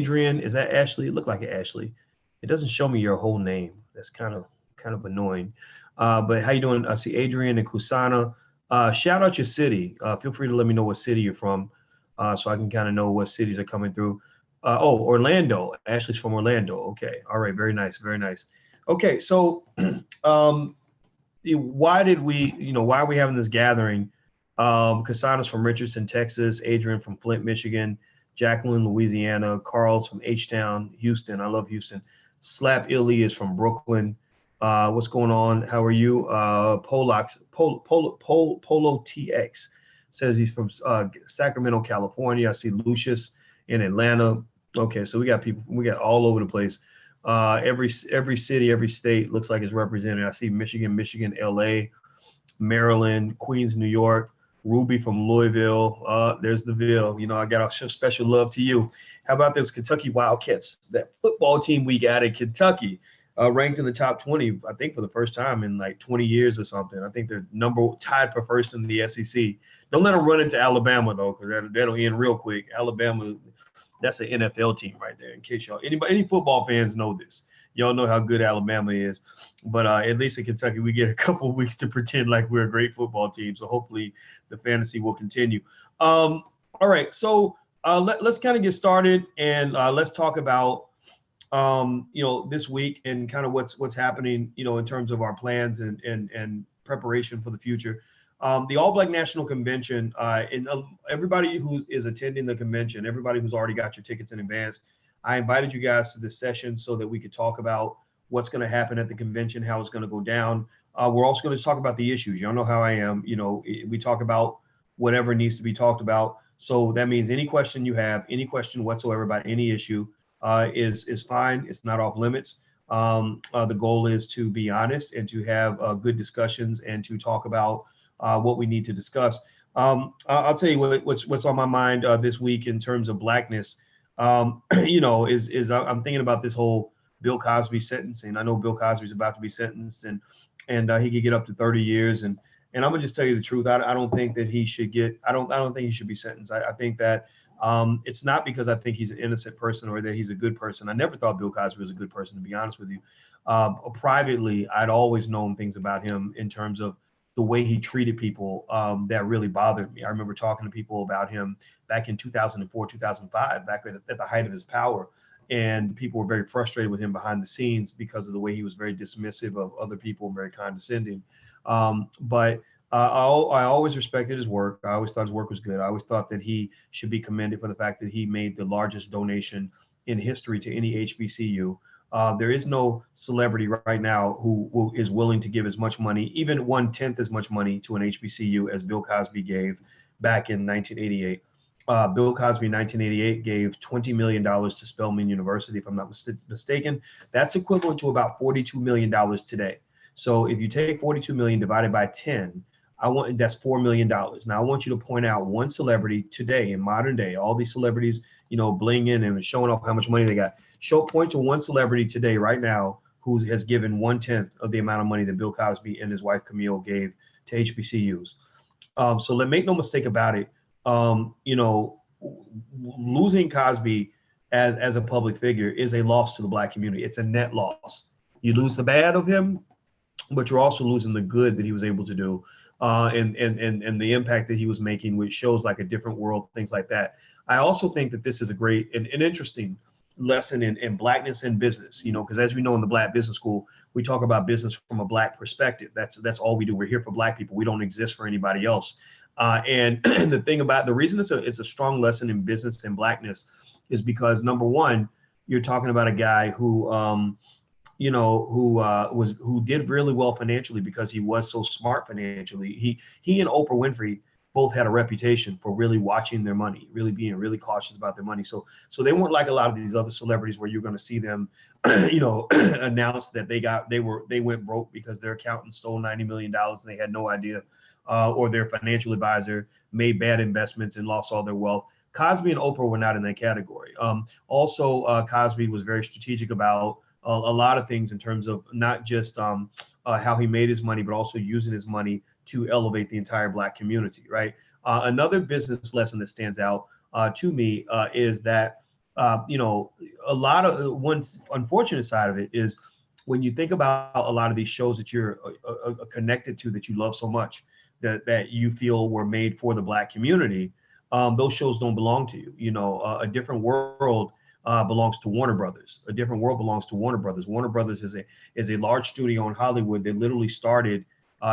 Adrian, is that Ashley? It looked like Ashley. It doesn't show me your whole name. That's kind of annoying. But how you doing? I see Adrian and Kusana. Shout out your city. Feel free to let me know what city you're from, so I can kind of know what cities are coming through. Oh, Orlando. Ashley's from Orlando. Okay. All right. Very nice. Very nice. Okay. So, um, why are we having this gathering? Kasana's from Richardson, Texas, Adrian from Flint, Michigan, Jacqueline, Louisiana, Carl's from H-Town, Houston. I love Houston. Slap Illy is from Brooklyn. What's going on? How are you? Polo TX says he's from Sacramento, California. I see Lucius in Atlanta. Okay, so we got people, we got all over the place. Every city, every state looks like it's represented. I see Michigan, LA, Maryland, Queens, New York, Ruby from Louisville. There's the Ville. You know, I got to show special love to you. How about this Kentucky Wildcats, that football team we got in Kentucky, ranked in the top 20, I think for the first time in like 20 years or something. I think they're tied for first in the SEC. Don't let them run into Alabama though, because that'll end real quick. Alabama, that's an NFL team right there. In case any football fans know this, y'all know how good Alabama is. But at least in Kentucky, we get a couple of weeks to pretend like we're a great football team. So hopefully the fantasy will continue. All right, so let's kind of get started and let's talk about this week and kind of what's happening, in terms of our plans and preparation for the future. The All Black National Convention, and everybody who is attending the convention, everybody who's already got your tickets in advance, I invited you guys to this session so that we could talk about what's going to happen at the convention, how it's going to go down. We're also going to talk about the issues. Y'all know how I am. We talk about whatever needs to be talked about. So that means any question you have, any question whatsoever about any issue is fine. It's not off limits. The goal is to be honest and to have good discussions and to talk about what we need to discuss. I'll tell you what's on my mind this week in terms of blackness. I'm thinking about this whole Bill Cosby sentencing. I know Bill Cosby's about to be sentenced, and he could get up to 30 years. And I'm gonna just tell you the truth. I don't think that he should get. I don't think he should be sentenced. I think that it's not because I think he's an innocent person or that he's a good person. I never thought Bill Cosby was a good person, to be honest with you. Privately, I'd always known things about him in terms of the way he treated people that really bothered me. I remember talking to people about him back in 2004, 2005, back at the height of his power. And people were very frustrated with him behind the scenes because of the way he was very dismissive of other people and very condescending. But I always respected his work. I always thought his work was good. I always thought that he should be commended for the fact that he made the largest donation in history to any HBCU. There is no celebrity right now who is willing to give as much money, even 1/10 as much money to an HBCU as Bill Cosby gave back in 1988. Bill Cosby in 1988 gave $20 million to Spelman University, if I'm not mistaken. That's equivalent to about $42 million today. So if you take 42 million divided by 10, that's $4 million. Now I want you to point out one celebrity today in modern day, all these celebrities, bling in and showing off how much money they got. Point to one celebrity today, right now, who has given 1/10 of the amount of money that Bill Cosby and his wife Camille gave to HBCUs. So make no mistake about it. Losing Cosby as a public figure is a loss to the Black community. It's a net loss. You lose the bad of him, but you're also losing the good that he was able to do, and the impact that he was making, which shows like a different world, things like that. I also think that this is a great and interesting lesson in blackness in business, because as we know in the Black Business School, we talk about business from a Black perspective. That's all we do. We're here for Black people. We don't exist for anybody else. And the reason it's a strong lesson in business and blackness is because, number one, you're talking about a guy who did really well financially because he was so smart financially. He and Oprah Winfrey both had a reputation for really watching their money, really being really cautious about their money. So they weren't like a lot of these other celebrities where you're going to see them, announce that they went broke because their accountant stole $90 million and they had no idea, or their financial advisor made bad investments and lost all their wealth. Cosby and Oprah were not in that category. Also, Cosby was very strategic about a lot of things in terms of not just how he made his money, but also using his money to elevate the entire Black community, right? Another business lesson that stands out to me is that you know, a lot of one unfortunate side of it is when you think about a lot of these shows that you're connected to, that you love so much, that you feel were made for the Black community, those shows don't belong to you. You know, A Different World belongs to Warner Brothers. A Different World belongs to Warner Brothers. Warner Brothers is a large studio in Hollywood that literally started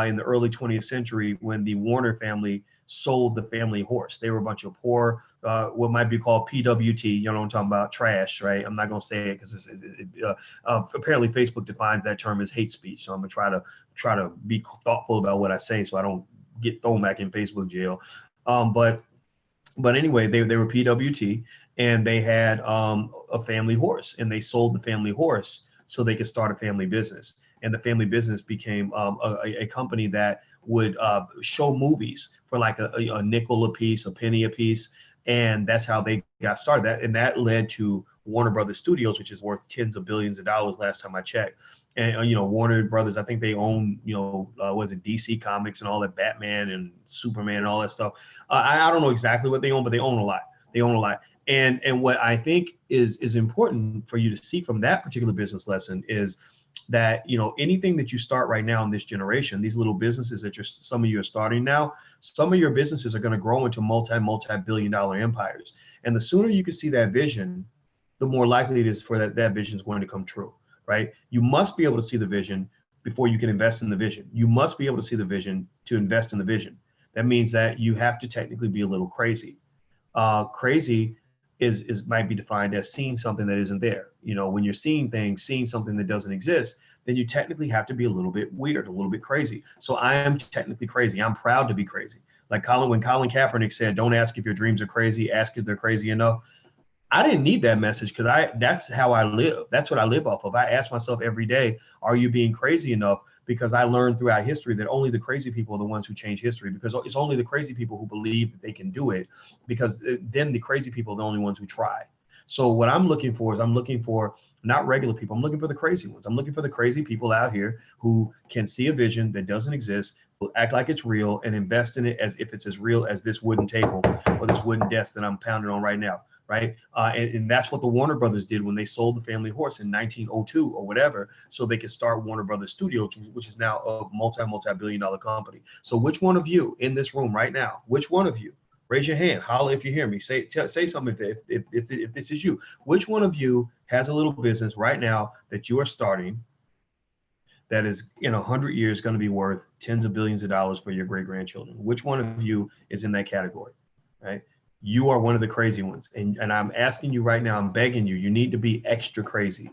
in the early 20th century when the Warner family sold the family horse. They were a bunch of poor, what might be called PWT, you know what I'm talking about, trash, right? I'm not going to say it because apparently Facebook defines that term as hate speech. So I'm going to try to be thoughtful about what I say so I don't get thrown back in Facebook jail. But anyway, they were PWT, and they had a family horse, and they sold the family horse so they could start a family business. And the family business became a company that would show movies for like a nickel a piece, a penny a piece. And that's how they got started. That led to Warner Brothers Studios, which is worth tens of billions of dollars last time I checked. And, Warner Brothers, I think they own, was it DC Comics and all that, Batman and Superman and all that stuff. I don't know exactly what they own, but they own a lot. They own a lot. And what I think is important for you to see from that particular business lesson is that, anything that you start right now in this generation, these little businesses that some of you are starting now, some of your businesses are going to grow into multi-billion dollar empires. And the sooner you can see that vision, the more likely it is for that vision is going to come true, right? You must be able to see the vision before you can invest in the vision. You must be able to see the vision to invest in the vision. That means that you have to technically be a little crazy. Crazy might be defined as seeing something that isn't there. When you're seeing something that doesn't exist, then you technically have to be a little bit weird, a little bit crazy. So I am technically crazy. I'm proud to be crazy. Like when Colin Kaepernick said, "Don't ask if your dreams are crazy, ask if they're crazy enough." I didn't need that message because that's how I live. That's what I live off of. I ask myself every day, are you being crazy enough? Because I learned throughout history that only the crazy people are the ones who change history, because it's only the crazy people who believe that they can do it, because then the crazy people are the only ones who try. So what I'm looking for not regular people. I'm looking for the crazy ones. I'm looking for the crazy people out here who can see a vision that doesn't exist, will act like it's real, and invest in it as if it's as real as this wooden table or this wooden desk that I'm pounding on right now. Right. And that's what the Warner Brothers did when they sold the family horse in 1902 or whatever, so they could start Warner Brothers Studios, which is now a multi-billion dollar company. So which one of you in this room right now, which one of you, raise your hand, holler if you hear me, say something if this is you. Which one of you has a little business right now that you are starting that is in 100 years going to be worth tens of billions of dollars for your great-grandchildren? Which one of you is in that category, right? You are one of the crazy ones. And I'm asking you right now, I'm begging you, you need to be extra crazy.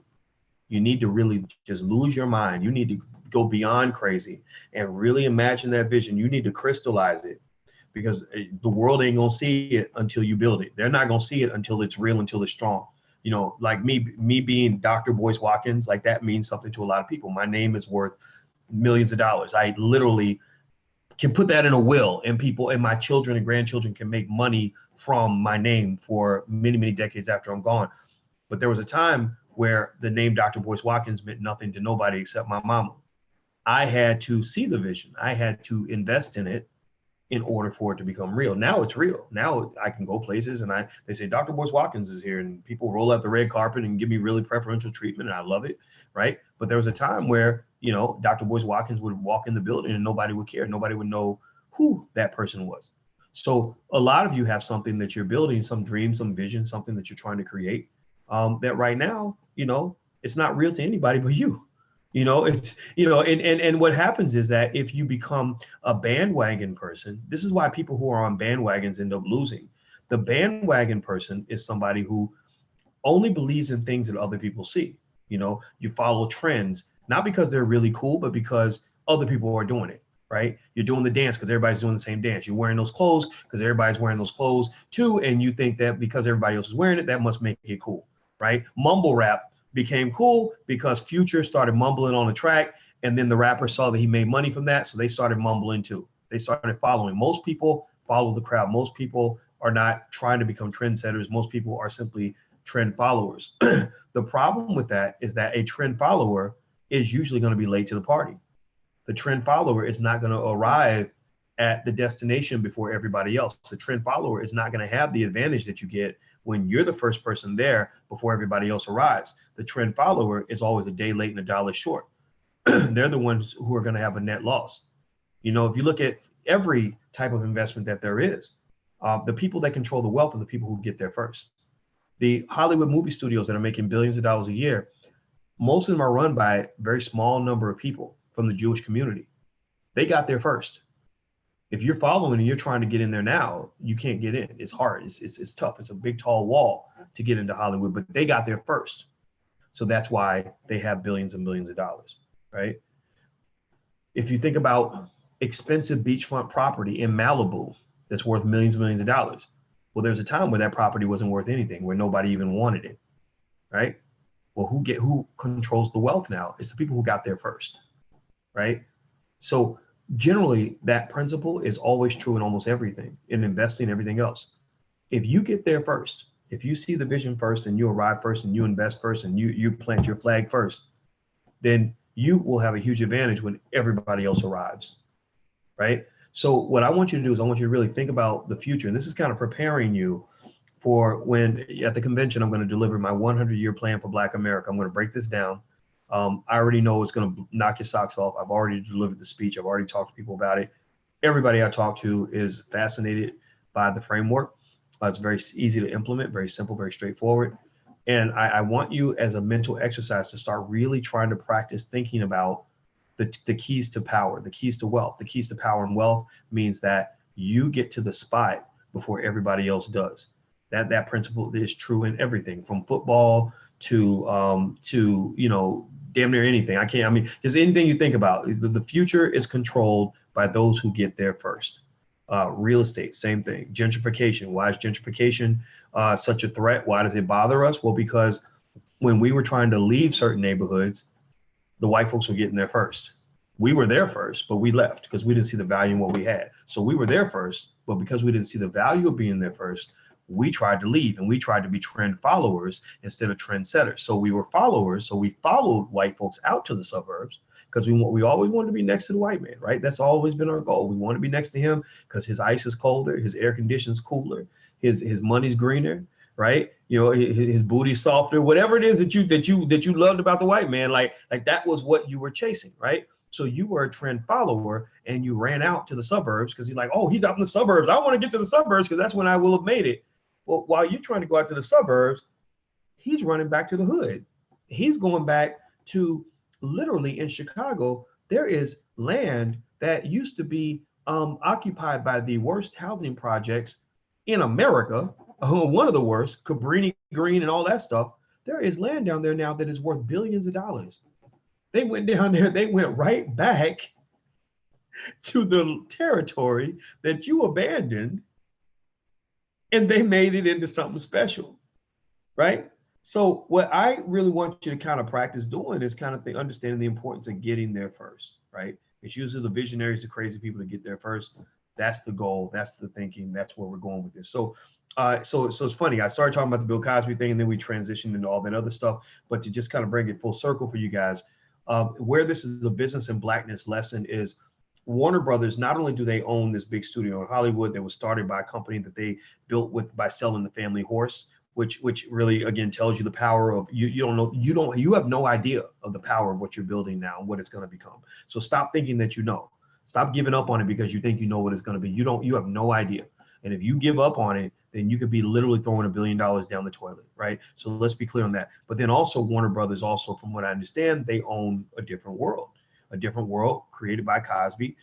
You need to really just lose your mind. You need to go beyond crazy and really imagine that vision. You need to crystallize it, because the world ain't going to see it until you build it. They're not going to see it until it's real, until it's strong. Like me being Dr. Boyce Watkins, like that means something to a lot of people. My name is worth millions of dollars. I literally can put that in a will, and people and my children and grandchildren can make money from my name for many, many decades after I'm gone. But there was a time where the name Dr. Boyce Watkins meant nothing to nobody except my mama. I had to see the vision. I had to invest in it in order for it to become real. Now it's real. Now I can go places and they say Dr. Boyce Watkins is here, and people roll out the red carpet and give me really preferential treatment, and I love it, right? But there was a time where, Dr. Boyce Watkins would walk in the building and nobody would care. Nobody would know who that person was. So a lot of you have something that you're building, some dream, some vision, something that you're trying to create, that right now, it's not real to anybody but you. And what happens is that if you become a bandwagon person, this is why people who are on bandwagons end up losing. The bandwagon person is somebody who only believes in things that other people see. You follow trends, not because they're really cool, but because other people are doing it, right? You're doing the dance because everybody's doing the same dance. You're wearing those clothes because everybody's wearing those clothes too. And you think that because everybody else is wearing it, that must make it cool, right? Mumble rap became cool because Future started mumbling on the track, and then the rapper saw that he made money from that, so they started mumbling too. They started following. Most people follow the crowd. Most people are not trying to become trendsetters. Most people are simply trend followers. The problem with that is that a trend follower is usually going to be late to the party. The trend follower is not going to arrive at the destination before everybody else. The trend follower is not going to have the advantage that you get when you're the first person there before everybody else arrives. The trend follower is always a day late and a dollar short. They're the ones who are going to have a net loss. You know, if you look at every type of investment that there is, the people that control the wealth are the people who get there first. The Hollywood movie studios that are making billions of dollars a year, most of them are run by a very small number of people from the Jewish community. They got there first. If you're following and you're trying to get in there now, you can't get in. It's hard. It's tough. It's a big, tall wall to get into Hollywood, but they got there first. So that's why they have billions and billions of dollars, right? If you think about expensive beachfront property in Malibu that's worth millions and millions of dollars, well, there's a time where that property wasn't worth anything, where nobody even wanted it, right? Well, who controls the wealth now? It's the people who got there first, right? So generally, that principle is always true in almost everything, in investing, everything else. If you get there first, if you see the vision first and you arrive first and you invest first and you plant your flag first, then you will have a huge advantage when everybody else arrives, right? So what I want you to do is I want you to really think about the future. And this is kind of preparing you for when at the convention, I'm going to deliver my 100-year plan for Black America. I'm going to break this down. I already know it's going to knock your socks off. I've already delivered the speech. I've already talked to people about it. Everybody I talk to is fascinated by the framework. It's very easy to implement, very simple, very straightforward. And I want you as a mental exercise to start really trying to practice thinking about the keys to power, the keys to wealth. The keys to power and wealth means that you get to the spot before everybody else does. That principle is true in everything from football to you know, damn near anything. I mean, just anything you think about. The future is controlled by those who get there first. Real estate, same thing. Gentrification. Why is gentrification such a threat? Why does it bother us? Well, because when we were trying to leave certain neighborhoods, the white folks were getting there first. We were there first, but we left because we didn't see the value in what we had. So we were there first, but because we didn't see the value of being there first, we tried to leave and we tried to be trend followers instead of trend setters. So we were followers. So we followed white folks out to the suburbs because we always wanted to be next to the white man, right? That's always been our goal. We want to be next to him because his ice is colder, his air conditioning's cooler, his money's greener, right? You know, his booty's softer, whatever it is that you loved about the white man, like that was what you were chasing, right? So you were a trend follower and you ran out to the suburbs because you're like, oh, he's out in the suburbs. I want to get to the suburbs because that's when I will have made it. Well, while you're trying to go out to the suburbs, he's running back to the hood. He's going back to literally in Chicago. There is land that used to be occupied by the worst housing projects in America. One of the worst, Cabrini Green and all that stuff. There is land down there now that is worth billions of dollars. They went down there, they went right back to the territory that you abandoned, and they made it into something special, right? So what I really want you to kind of practice doing is kind of understanding the importance of getting there first, right? It's usually the visionaries, the crazy people to get there first. That's the goal. That's the thinking. That's where we're going with this. So it's funny. I started talking about the Bill Cosby thing, and then we transitioned into all that other stuff. But to just kind of bring it full circle for you guys, where this is a business and blackness lesson is Warner Brothers. Not only do they own this big studio in Hollywood that was started by a company that they built by selling the family horse, which really again tells you the power of you have no idea of the power of what you're building now and what it's going to become. So stop thinking that you know. Stop giving up on it because you think you know what it's going to be. You have no idea. And if you give up on it, then you could be literally throwing $1 billion down the toilet, right? So let's be clear on that. But then also Warner Brothers, also from what I understand, they own a different world created by Cosby.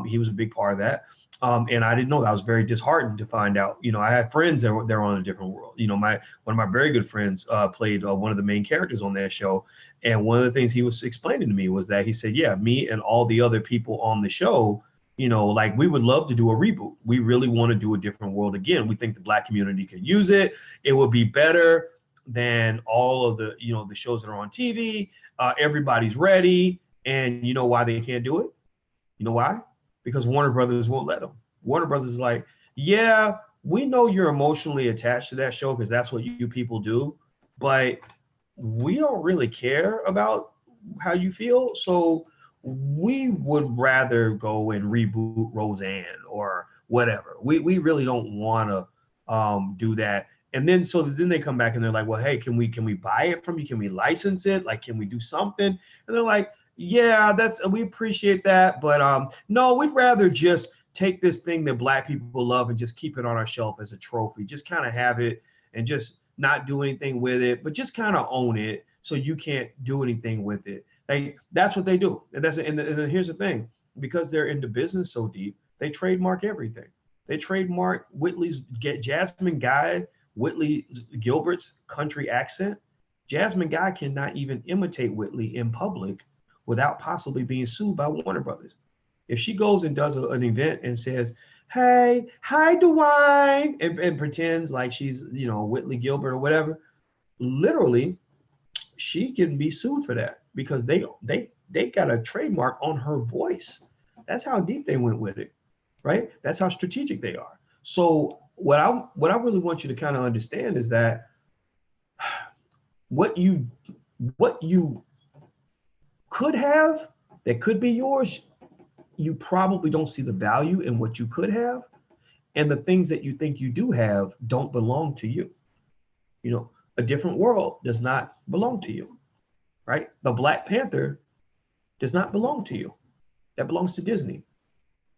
He was a big part of that. And I didn't know that. I was very disheartened to find out. You know, I had friends that were on a different world. You know, one of my very good friends played one of the main characters on that show. And one of the things he was explaining to me was that he said, yeah, me and all the other people on the show, you know, like we would love to do a reboot. We really want to do a different world again. We think the Black community could use it. It would be better than all of the, you know, the shows that are on TV. Everybody's ready. And you know why they can't do it? You know why? Because Warner Brothers won't let them. Warner Brothers is like, yeah, we know you're emotionally attached to that show because that's what you people do, but we don't really care about how you feel. So we would rather go and reboot Roseanne or whatever. We really don't want to do that. And then so then they come back and they're like, well, hey, can we buy it from you? Can we license it? Like, can we do something? And they're like, yeah, we appreciate that, but no, we'd rather just take this thing that Black people love and just keep it on our shelf as a trophy. Just kind of have it and just not do anything with it, but just kind of own it so you can't do anything with it. That's what they do. And here's the thing, because they're into business so deep, they trademark everything. They trademark Jasmine Guy, Whitley Gilbert's country accent. Jasmine Guy cannot even imitate Whitley in public without possibly being sued by Warner Brothers. If she goes and does an event and says, hey, hi, Dwayne, and pretends like she's, Whitley Gilbert or whatever, literally, she can be sued for that because they got a trademark on her voice. That's how deep they went with it, right? That's how strategic they are. So what I really want you to kind of understand is that what you could have that could be yours, you probably don't see the value in what you could have, and the things that you think you do have don't belong to you. A different world does not belong to you, right? The Black Panther does not belong to you. That belongs to Disney,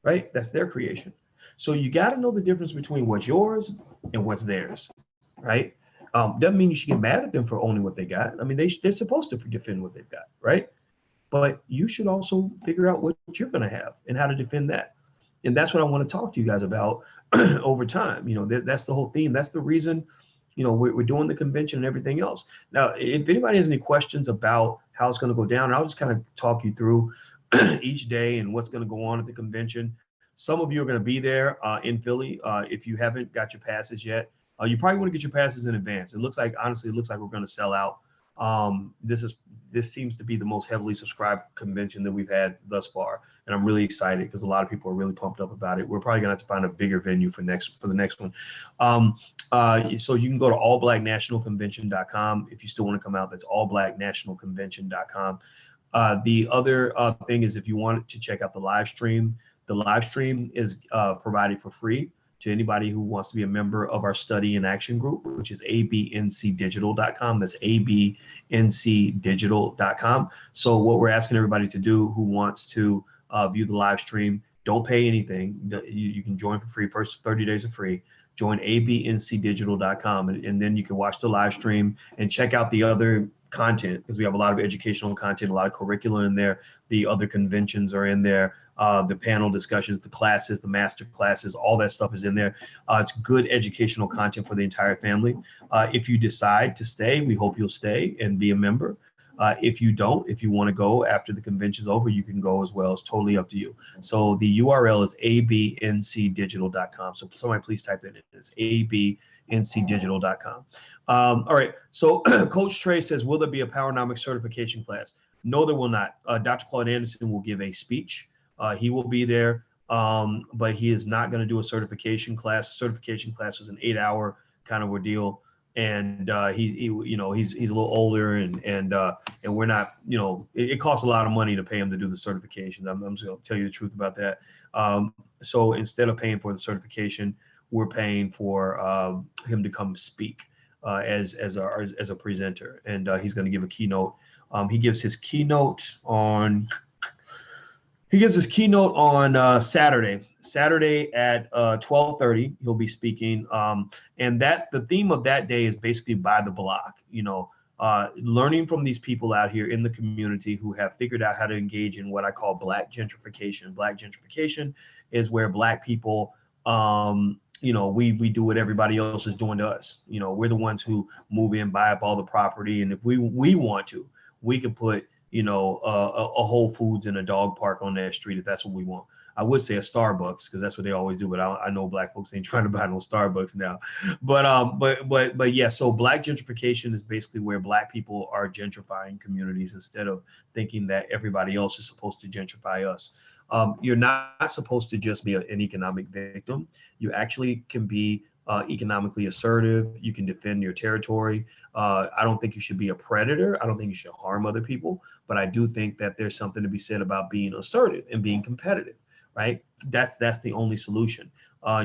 right? That's their creation. So you got to know the difference between what's yours and what's theirs, right? Doesn't mean you should get mad at them for owning what they got. I mean, they're supposed to defend what they've got, right? But you should also figure out what you're going to have and how to defend that. And that's what I want to talk to you guys about over time. That's the whole theme. That's the reason, we're doing the convention and everything else. Now, if anybody has any questions about how it's going to go down, I'll just kind of talk you through each day and what's going to go on at the convention. Some of you are going to be there in Philly. If you haven't got your passes yet, you probably want to get your passes in advance. Honestly, it looks like we're going to sell out. This seems to be the most heavily subscribed convention that we've had thus far, and I'm really excited because a lot of people are really pumped up about it. We're probably gonna have to find a bigger venue for the next one. So you can go to allblacknationalconvention.com if you still want to come out. That's allblacknationalconvention.com. The other thing is, if you want to check out the live stream is provided for free to anybody who wants to be a member of our study and action group, which is abncdigital.com. That's abncdigital.com. So what we're asking everybody to do who wants to view the live stream, don't pay anything. You can join for free. First 30 days are free. Join abncdigital.com, and then you can watch the live stream and check out the other content, because we have a lot of educational content, a lot of curriculum in there. The other conventions are in there. The panel discussions, the classes, the master classes, all that stuff is in there. It's good educational content for the entire family. If you decide to stay, we hope you'll stay and be a member. If you don't, if you want to go after the convention's over, you can go as well. It's totally up to you. So the URL is abncdigital.com. So somebody please type that in. It's abncdigital.com. All right. So Coach Trey says, will there be a Powernomics certification class? No, there will not. Dr. Claude Anderson will give a speech. He will be there, but he is not going to do a certification class. Certification class was an 8-hour kind of ordeal. And he's a little older, and we're not, it costs a lot of money to pay him to do the certification. I'm just going to tell you the truth about that. So instead of paying for the certification, we're paying for him to come speak as a presenter, and he's going to give a keynote. He gives his keynote on Saturday at 12:30. He'll be speaking, and the theme of that day is basically by the block. Learning from these people out here in the community who have figured out how to engage in what I call Black gentrification. Black gentrification is where Black people, we do what everybody else is doing to us. We're the ones who move in, buy up all the property, and if we want to, we can put a Whole Foods and a dog park on that street if that's what we want. I would say a Starbucks because that's what they always do, but I know Black folks ain't trying to buy no Starbucks now. But yeah, so Black gentrification is basically where Black people are gentrifying communities instead of thinking that everybody else is supposed to gentrify us. You're not supposed to just be an economic victim. You actually can be economically assertive. You can defend your territory. I don't think you should be a predator. I don't think you should harm other people, but I do think that there's something to be said about being assertive and being competitive, right? That's the only solution.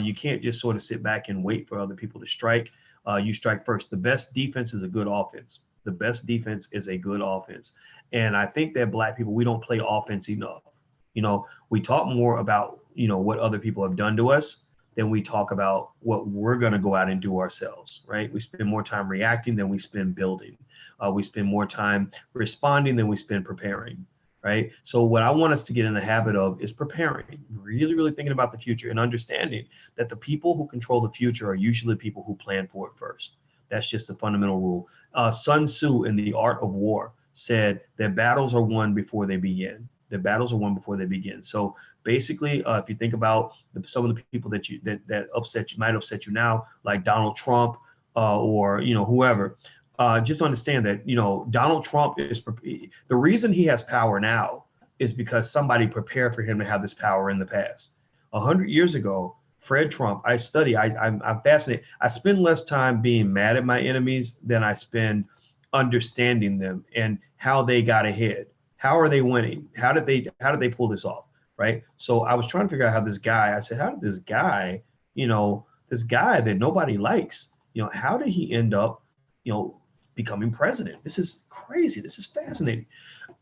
You can't just sort of sit back and wait for other people to strike. You strike first. The best defense is a good offense. The best defense is a good offense. And I think that Black people, we don't play offense enough. We talk more about, what other people have done to us than we talk about what we're going to go out and do ourselves, right? We spend more time reacting than we spend building. We spend more time responding than we spend preparing, right? So what I want us to get in the habit of is preparing, really, really thinking about the future and understanding that the people who control the future are usually people who plan for it first. That's just a fundamental rule. Sun Tzu in The Art of War said that battles are won before they begin. The battles are won before they begin. So basically, if you think about some of the people that might upset you now, like Donald Trump or whoever, just understand that Donald Trump is the reason he has power now is because somebody prepared for him to have this power in the past. 100 years ago, Fred Trump, I'm fascinated. I spend less time being mad at my enemies than I spend understanding them and how they got ahead. How are they winning? How did they pull this off? Right. So I was trying to figure out how this guy, I said, how did this guy, this guy that nobody likes, how did he end up, becoming president? This is crazy. This is fascinating.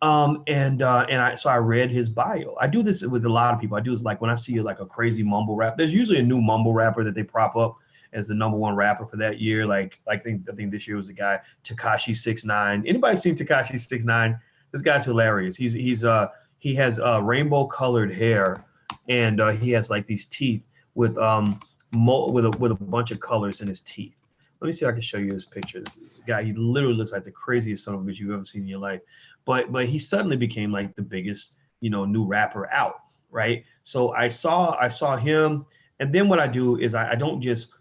So I read his bio. I do this with a lot of people. I do this like when I see like a crazy mumble rap. There's usually a new mumble rapper that they prop up as the #1 rapper for that year. Like I think this year was a guy Tekashi 6ix9ine. Anybody seen Tekashi 6ix9ine? This guy's hilarious. He has rainbow colored hair, and he has like these teeth with a bunch of colors in his teeth. Let me see if I can show you his picture. This guy, he literally looks like the craziest son of a bitch you've ever seen in your life. But he suddenly became like the biggest, new rapper out, right? So I saw him, and then what I do is I don't just,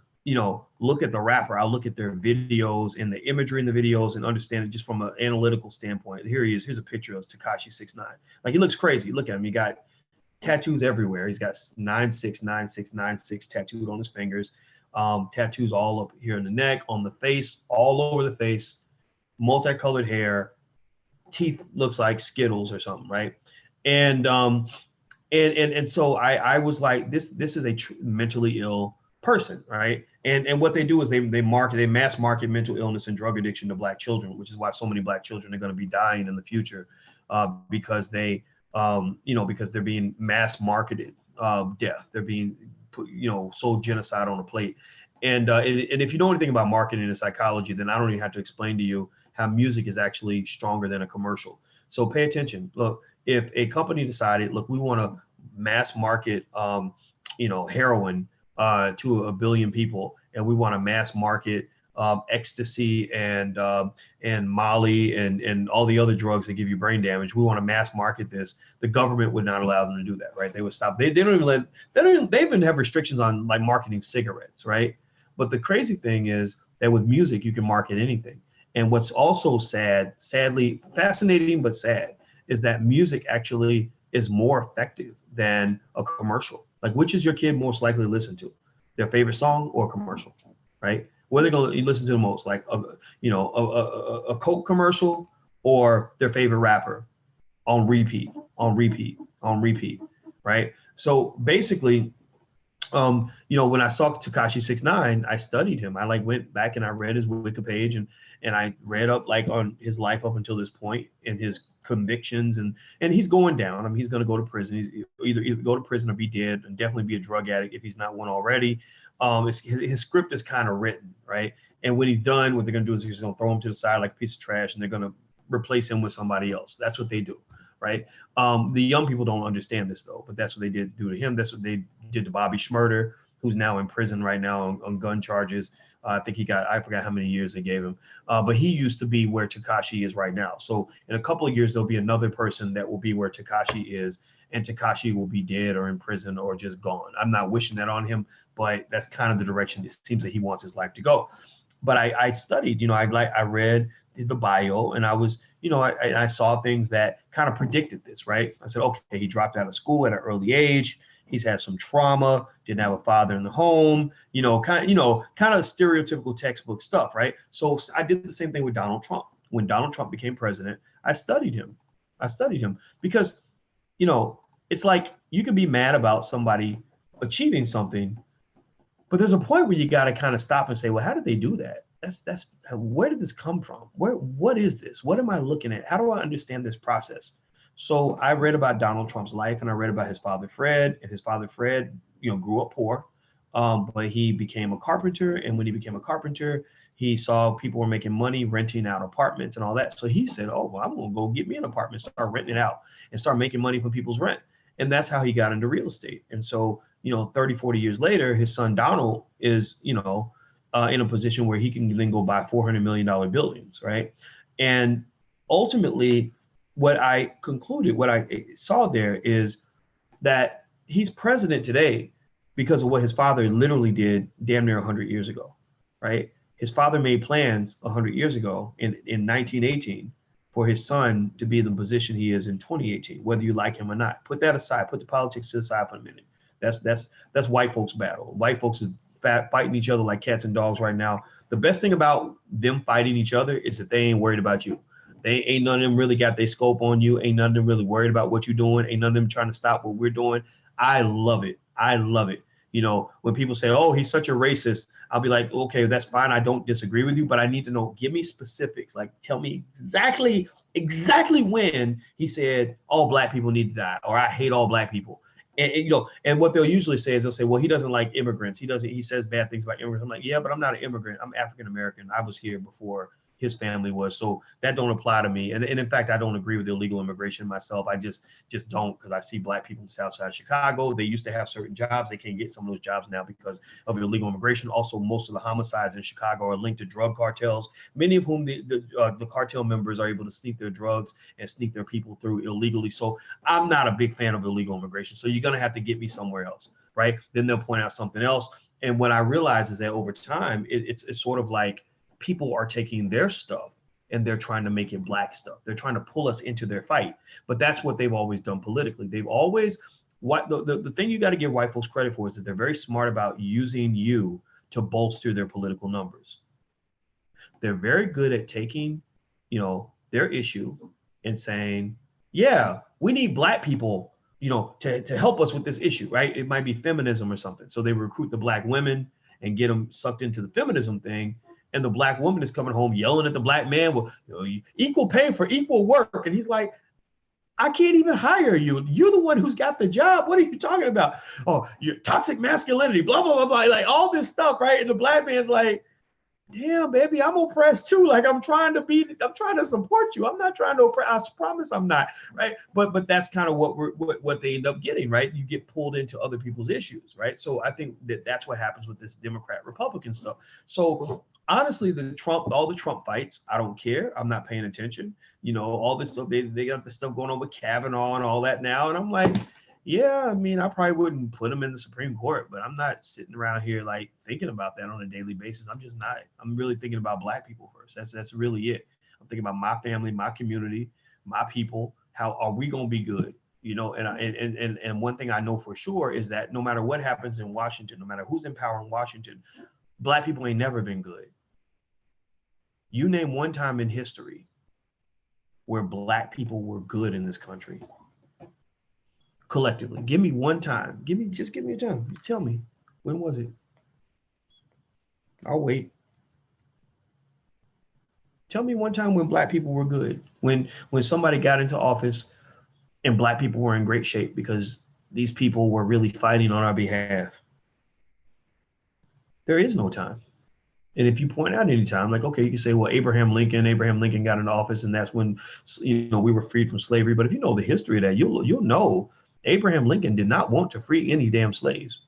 look at the rapper. I'll look at their videos and the imagery in the videos and understand it just from an analytical standpoint. Here he is. Here's a picture of Tekashi 6ix9ine. Like, he looks crazy. Look at him. He got tattoos everywhere. He's got 969696 tattooed on his fingers. Tattoos all up here in the neck, on the face, all over the face, multicolored hair, teeth looks like Skittles or something, right? And so I was like, this is a mentally ill person, right? And what they do is they mass market mental illness and drug addiction to Black children, which is why so many Black children are going to be dying in the future, because because they're being mass marketed death. They're being put, sold genocide on a plate. And if you know anything about marketing and psychology, then I don't even have to explain to you how music is actually stronger than a commercial. So pay attention. Look, if a company decided, look, we want to mass market, heroin to 1 billion people, and we want to mass market ecstasy and Molly and all the other drugs that give you brain damage. We want to mass market this. The government would not allow them to do that, right? They would stop. They even have restrictions on like marketing cigarettes, right? But the crazy thing is that with music, you can market anything. And what's also sadly fascinating but sad, is that music actually is more effective than a commercial. Like, which is your kid most likely to listen to? Their favorite song or commercial, right? What are they going to listen to the most? Like a Coke commercial or their favorite rapper on repeat, right? So basically, when I saw Tekashi 6ix9ine, I studied him. I went back and I read his Wiki page and I read up on his life up until this point and his convictions and he's going down. I mean, he's going to go to prison. He's either go to prison or be dead, and definitely be a drug addict if he's not one already. His script is kind of written, right? And when he's done, what they're going to do is they're just going to throw him to the side like a piece of trash, and they're going to replace him with somebody else. That's what they do, right? The young people don't understand this though, but that's what they did do to him. That's what they did to Bobby Shmurda, who's now in prison right now on gun charges. I think I forgot how many years they gave him, but he used to be where Tekashi is right now. So in a couple of years, there'll be another person that will be where Tekashi is, and Tekashi will be dead or in prison or just gone. I'm not wishing that on him, but that's kind of the direction it seems that he wants his life to go. But I studied, I read the bio, and I was, I saw things that kind of predicted this, right? I said, okay, he dropped out of school at an early age. He's had some trauma, didn't have a father in the home, kind of stereotypical textbook stuff, right? So I did the same thing with Donald Trump. When Donald Trump became president, I studied him because, it's like you can be mad about somebody achieving something, But there's a point where you got to kind of stop and say, well, how did they do that? That's where did this come from? What is this? What am I looking at? How do I understand this process? So I read about Donald Trump's life, and I read about his father Fred. And his father Fred, grew up poor, but he became a carpenter. And when he became a carpenter, he saw people were making money renting out apartments and all that. So he said, oh, well, I'm gonna go get me an apartment, start renting it out, and start making money from people's rent. And that's how he got into real estate. And so 30, 40 years later, his son Donald is, in a position where he can then go buy $400 million buildings, right? And ultimately, what I saw there is that he's president today because of what his father literally did damn near 100 years ago, right? His father made plans 100 years ago in 1918 for his son to be in the position he is in 2018, whether you like him or not. Put that aside, put the politics to the side for a minute. That's white folks' battle. White folks are fighting each other like cats and dogs right now. The best thing about them fighting each other is that they ain't worried about you. They ain't none of them really got their scope on you. Ain't none of them really worried about what you're doing. Ain't none of them trying to stop what we're doing. I love it. I love it. When people say, oh, he's such a racist, I'll be like, okay, that's fine. I don't disagree with you, but I need to know, give me specifics. Like, tell me exactly when he said all black people need to die, or I hate all black people. And what they'll usually say is they'll say, well, he doesn't like immigrants. He says bad things about immigrants. I'm like, yeah, but I'm not an immigrant. I'm African-American. I was here before his family was. So that don't apply to me. And in fact, I don't agree with illegal immigration myself. I just don't, because I see black people in the South Side of Chicago. They used to have certain jobs. They can't get some of those jobs now because of illegal immigration. Also, most of the homicides in Chicago are linked to drug cartels, many of whom the cartel members are able to sneak their drugs and sneak their people through illegally. So I'm not a big fan of illegal immigration. So you're going to have to get me somewhere else, right? Then they'll point out something else. And what I realize is that over time, it's sort of like, people are taking their stuff and they're trying to make it black stuff. They're trying to pull us into their fight. But that's what they've always done politically. They've always, the thing you got to give white folks credit for is that they're very smart about using you to bolster their political numbers. They're very good at taking, their issue and saying, yeah, we need black people, to help us with this issue, right? It might be feminism or something. So they recruit the black women and get them sucked into the feminism thing. And the black woman is coming home yelling at the black man, well, equal pay for equal work. And he's like, I can't even hire you. You're the one who's got the job. What are you talking about? Oh, your toxic masculinity, blah, blah, blah, blah, like all this stuff, right? And the black man's like, damn, baby, I'm oppressed too. Like I'm trying to support you. I'm not trying to oppress. I promise I'm not, right? But that's kind of what they end up getting, right? You get pulled into other people's issues, right? So I think that's what happens with this Democrat Republican stuff. So honestly, all the Trump fights, I don't care. I'm not paying attention. All this stuff, they got the stuff going on with Kavanaugh and all that now. And I'm like, yeah, I mean, I probably wouldn't put him in the Supreme Court, but I'm not sitting around here like thinking about that on a daily basis. I'm just not. I'm really thinking about black people first. That's really it. I'm thinking about my family, my community, my people. How are we gonna be good? And one thing I know for sure is that no matter what happens in Washington, no matter who's in power in Washington, black people ain't never been good. You name one time in history where black people were good in this country. Collectively, give me one time. Give me a time. Tell me, when was it? I'll wait. Tell me one time when black people were good. When somebody got into office and black people were in great shape because these people were really fighting on our behalf. There is no time. And if you point out any time, like, okay, you can say, well, Abraham Lincoln got into office and that's when, we were freed from slavery. But if you know the history of that, you'll know Abraham Lincoln did not want to free any damn slaves.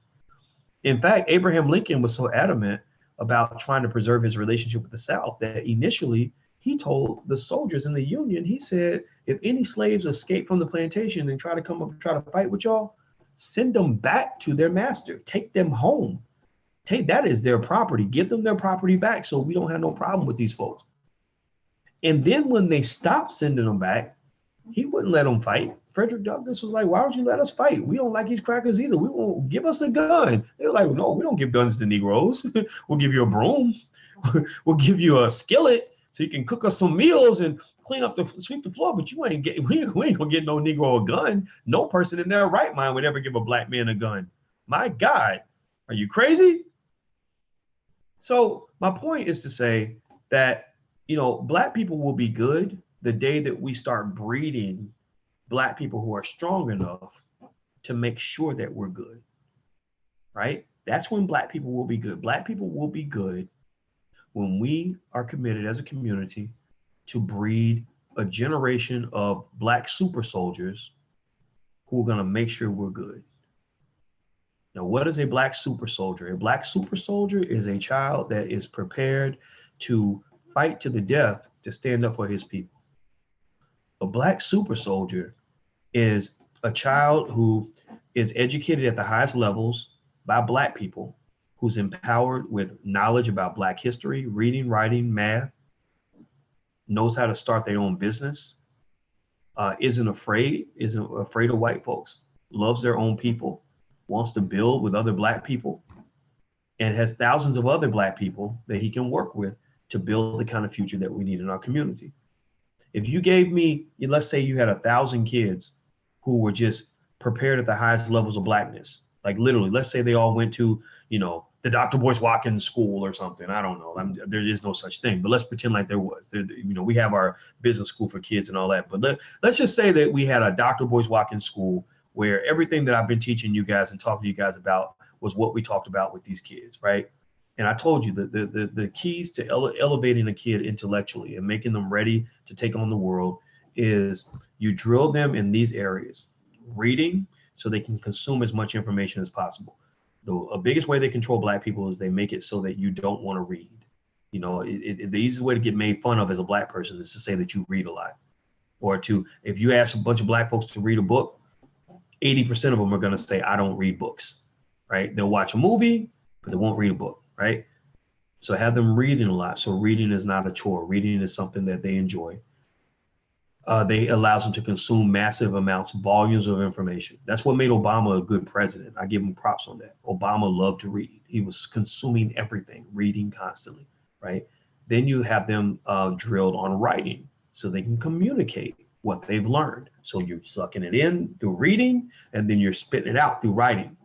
In fact, Abraham Lincoln was so adamant about trying to preserve his relationship with the South that initially he told the soldiers in the Union, he said, if any slaves escape from the plantation and try to come up and try to fight with y'all, send them back to their master, take them home. That is their property. Give them their property back so we don't have no problem with these folks. And then when they stopped sending them back, he wouldn't let them fight. Frederick Douglass was like, why don't you let us fight? We don't like these crackers either. We won't give us a gun. They were like, no, we don't give guns to Negroes. We'll give you a broom. We'll give you a skillet so you can cook us some meals and sweep the floor. But we ain't gonna get no Negro a gun. No person in their right mind would ever give a black man a gun. My God, are you crazy? So my point is to say that, you know, Black people will be good the day that we start breeding Black people who are strong enough to make sure that we're good, right? That's when Black people will be good. Black people will be good when we are committed as a community to breed a generation of Black super soldiers who are going to make sure we're good. Now, what is a Black super soldier? A Black super soldier is a child that is prepared to fight to the death to stand up for his people. A Black super soldier is a child who is educated at the highest levels by Black people, who's empowered with knowledge about Black history, reading, writing, math, knows how to start their own business, isn't afraid of white folks, loves their own people, wants to build with other Black people, and has thousands of other Black people that he can work with to build the kind of future that we need in our community. If you gave me, let's say you had 1,000 kids who were just prepared at the highest levels of Blackness, like literally, let's say they all went to, you know, the Dr. Boyce Watkins school or something. I don't know. There is no such thing, but let's pretend like there was. You know, we have our business school for kids and all that. But let's just say that we had a Dr. Boyce Watkins school where everything that I've been teaching you guys and talking to you guys about was what we talked about with these kids, right? And I told you that the keys to elevating a kid intellectually and making them ready to take on the world is you drill them in these areas. Reading, so they can consume as much information as possible. The biggest way they control Black people is they make it so that you don't want to read. You know, the easiest way to get made fun of as a Black person is to say that you read a lot. Or if you ask a bunch of Black folks to read a book, 80% of them are going to say, I don't read books, right? They'll watch a movie, but they won't read a book, right? So have them reading a lot. So reading is not a chore. Reading is something that they enjoy. They allows them to consume massive amounts, volumes of information. That's what made Obama a good president. I give him props on that. Obama loved to read. He was consuming everything, reading constantly, right? Then you have them drilled on writing so they can communicate what they've learned. So you're sucking it in through reading, and then you're spitting it out through writing.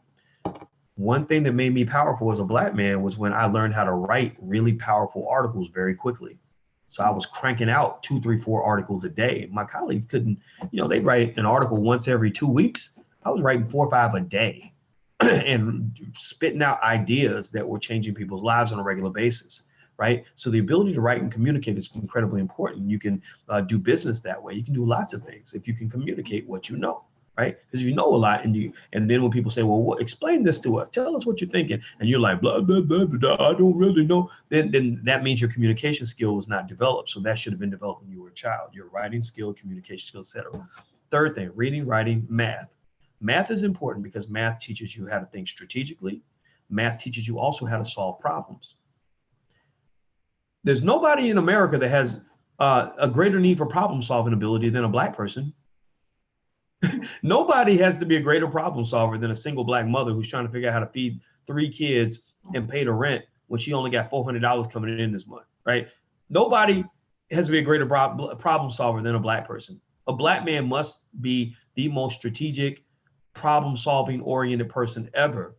One thing that made me powerful as a Black man was when I learned how to write really powerful articles very quickly. So I was cranking out 2, 3, 4 articles a day. My colleagues couldn't, you know, they write an article once every 2 weeks. I was writing 4 or 5 a day and spitting out ideas that were changing people's lives on a regular basis, right? So the ability to write and communicate is incredibly important. You can do business that way. You can do lots of things if you can communicate what you know, right? Because you know a lot, and then when people say, well, explain this to us, tell us what you're thinking, and you're like, blah, blah, blah, blah, I don't really know, then that means your communication skill was not developed. So that should have been developed when you were a child, your writing skill, communication skill, etc. Third thing, reading, writing, math. Math is important because math teaches you how to think strategically. Math teaches you also how to solve problems. There's nobody in America that has a greater need for problem solving ability than a Black person. Nobody has to be a greater problem solver than a single Black mother who's trying to figure out how to feed 3 kids and pay the rent when she only got $400 coming in this month, right? Nobody has to be a greater problem solver than a Black person. A Black man must be the most strategic, problem solving oriented person ever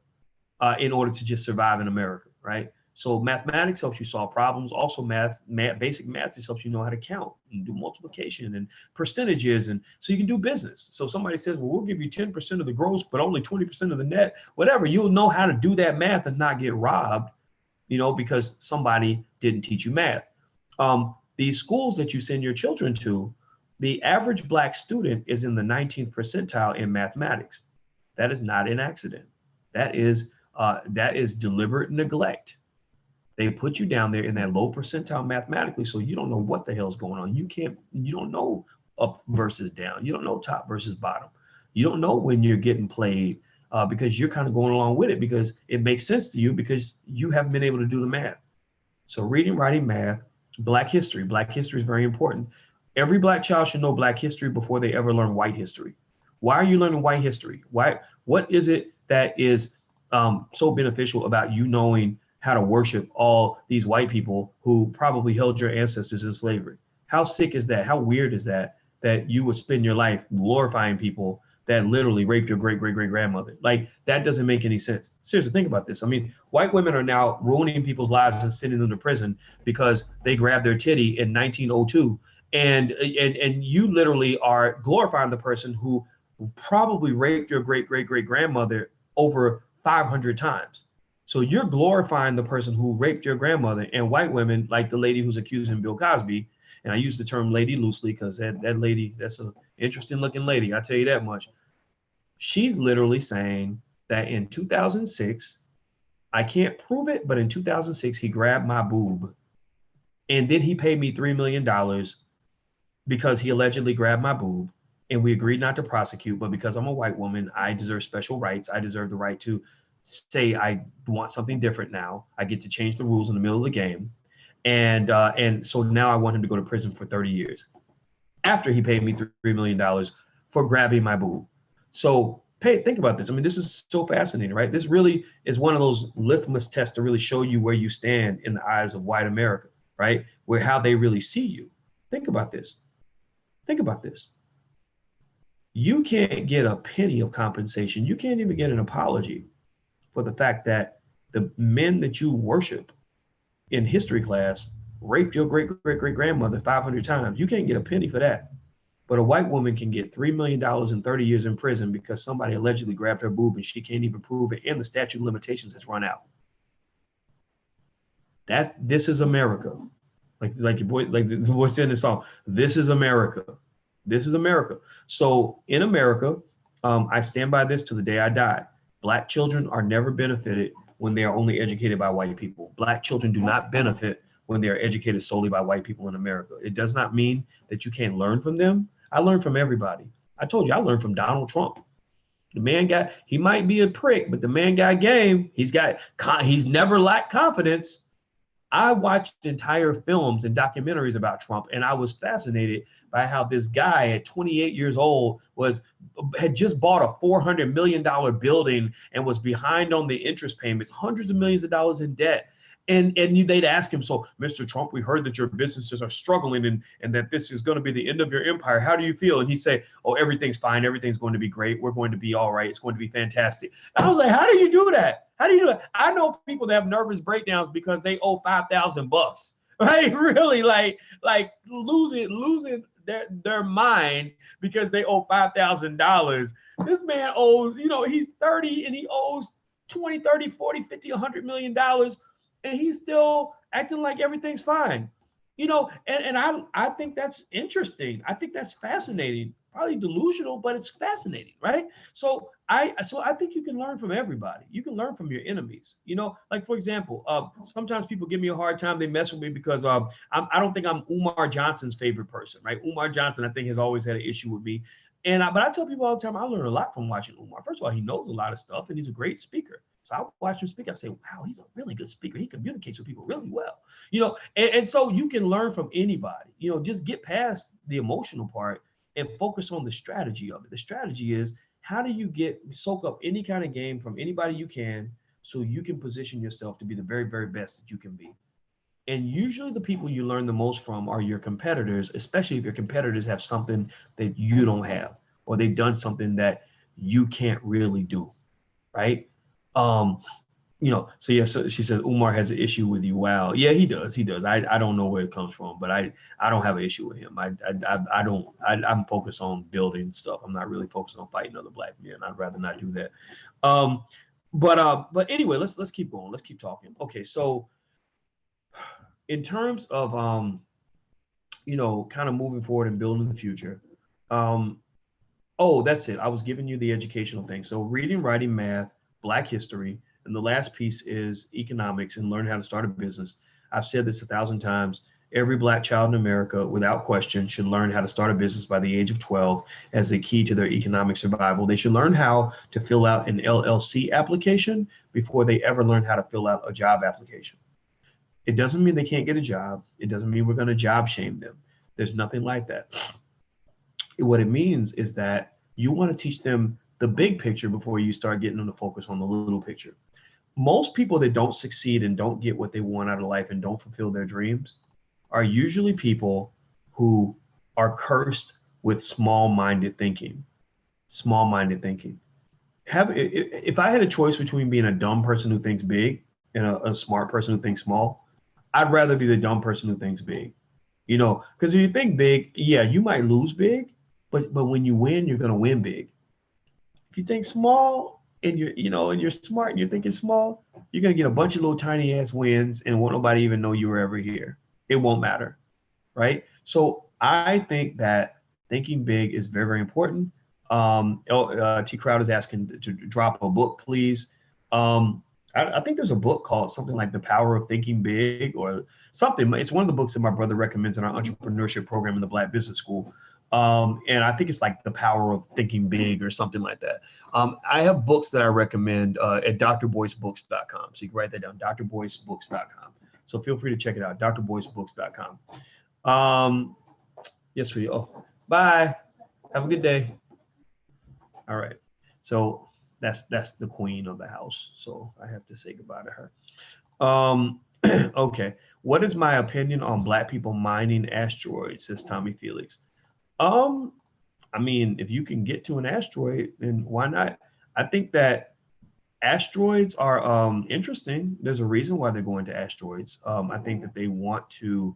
in order to just survive in America, right? So mathematics helps you solve problems. Also basic math just helps you know how to count and do multiplication and percentages. And so you can do business. So somebody says, well, we'll give you 10% of the gross, but only 20% of the net, whatever. You'll know how to do that math and not get robbed, you know, because somebody didn't teach you math. The schools that you send your children to, the average Black student is in the 19th percentile in mathematics. That is not an accident. That is deliberate neglect. They put you down there in that low percentile mathematically, so you don't know what the hell's going on. You don't know up versus down. You don't know top versus bottom. You don't know when you're getting played because you're kind of going along with it because it makes sense to you because you haven't been able to do the math. So reading, writing, math, Black history. Black history is very important. Every Black child should know Black history before they ever learn white history. Why are you learning white history? What is it that is so beneficial about you knowing how to worship all these white people who probably held your ancestors in slavery? How sick is that? How weird is that you would spend your life glorifying people that literally raped your great-great-great-grandmother. Like, that doesn't make any sense. Seriously, think about this. I mean, white women are now ruining people's lives and sending them to prison because they grabbed their titty in 1902. And you literally are glorifying the person who probably raped your great-great-great-grandmother over 500 times. So you're glorifying the person who raped your grandmother, and white women, like the lady who's accusing Bill Cosby, and I use the term lady loosely because that lady, that's an interesting looking lady, I tell you that much. She's literally saying that in 2006, I can't prove it, but in 2006, he grabbed my boob, and then he paid me $3 million because he allegedly grabbed my boob, and we agreed not to prosecute, but because I'm a white woman, I deserve special rights. I deserve the right to say I want something different now. I get to change the rules in the middle of the game. And so now I want him to go to prison for 30 years after he paid me $3 million for grabbing my boob. So think about this. I mean, this is so fascinating, right? This really is one of those litmus tests to really show you where you stand in the eyes of white America, right? Where how they really see you. Think about this. Think about this. You can't get a penny of compensation. You can't even get an apology for the fact that the men that you worship in history class raped your great-great-great-grandmother 500 times. You can't get a penny for that. But a white woman can get $3 million and 30 years in prison because somebody allegedly grabbed her boob and she can't even prove it, and the statute of limitations has run out. This is America. Like your boy, like the voice in the song, this is America. This is America. So in America, I stand by this to the day I die. Black children are never benefited when they are only educated by white people. Black children do not benefit when they are educated solely by white people in America. It does not mean that you can't learn from them. I learn from everybody. I told you I learned from Donald Trump. The man he might be a prick, but the man got game. He's never lacked confidence. I watched entire films and documentaries about Trump, and I was fascinated by how this guy at 28 years old had just bought a $400 million building and was behind on the interest payments, hundreds of millions of dollars in debt. And they'd ask him, so Mr. Trump, we heard that your businesses are struggling and that this is going to be the end of your empire. How do you feel? And he'd say, oh, everything's fine. Everything's going to be great. We're going to be all right. It's going to be fantastic. And I was like, how do you do that? How do you do that? I know people that have nervous breakdowns because they owe $5,000, right? Really, like losing their mind because they owe $5,000. This man owes, he's 30 and he owes 20, 30, 40, 50, $100 million. And he's still acting like everything's fine, and I think that's interesting. I think that's fascinating, probably delusional, but it's fascinating, right? So I think you can learn from everybody. You can learn from your enemies, like, for example, sometimes people give me a hard time. They mess with me because I don't think I'm Umar Johnson's favorite person, right? Umar Johnson, I think, has always had an issue with me. But I tell people all the time, I learn a lot from watching Umar. First of all, he knows a lot of stuff and he's a great speaker. So I watch him speak. I say, wow, he's a really good speaker. He communicates with people really well, and so you can learn from anybody, just get past the emotional part and focus on the strategy of it. The strategy is, how do you soak up any kind of game from anybody you can so you can position yourself to be the very, very best that you can be. And usually the people you learn the most from are your competitors, especially if your competitors have something that you don't have, or they've done something that you can't really do, right? So she said Umar has an issue with you. Wow. Yeah, he does. I don't know where it comes from, but I don't have an issue with him. I'm focused on building stuff. I'm not really focused on fighting other black men. I'd rather not do that. But anyway, let's keep going. Let's keep talking. Okay, so in terms of kind of moving forward and building the future. That's it. I was giving you the educational thing. So reading, writing, math, Black history, and the last piece is economics and learn how to start a business. I've said this 1,000 times. Every Black child in America, without question, should learn how to start a business by the age of 12 as the key to their economic survival. They should learn how to fill out an LLC application before they ever learn how to fill out a job application. It doesn't mean they can't get a job. It doesn't mean we're going to job shame them. There's nothing like that. What it means is that you want to teach them the big picture before you start getting them to focus on the little picture. Most people that don't succeed and don't get what they want out of life and don't fulfill their dreams are usually people who are cursed with small-minded thinking. small-minded thinking. If I had a choice between being a dumb person who thinks big and a smart person who thinks small, I'd rather be the dumb person who thinks big. Because if you think big, yeah, you might lose big, but when you win, you're gonna win big. If you think small and you're smart and you're thinking small, you're gonna get a bunch of little tiny ass wins and won't nobody even know you were ever here. It won't matter, right? So I think that thinking big is very, very important. T Crowd is asking to drop a book, please. I think there's a book called something like The Power of Thinking Big or something. It's one of the books that my brother recommends in our entrepreneurship program in the Black Business School. And I think it's like The Power of Thinking Big or something like that. I have books that I recommend at drboycebooks.com. So you can write that down, drboycebooks.com. So feel free to check it out, drboycebooks.com. Yes, for you. Oh, bye. Have a good day. All right. So that's the queen of the house. So I have to say goodbye to her. Okay. What is my opinion on Black people mining asteroids, says Tommy Felix? I mean, if you can get to an asteroid, then why not? I think that asteroids are interesting. There's a reason why they're going to asteroids. I think that they want to,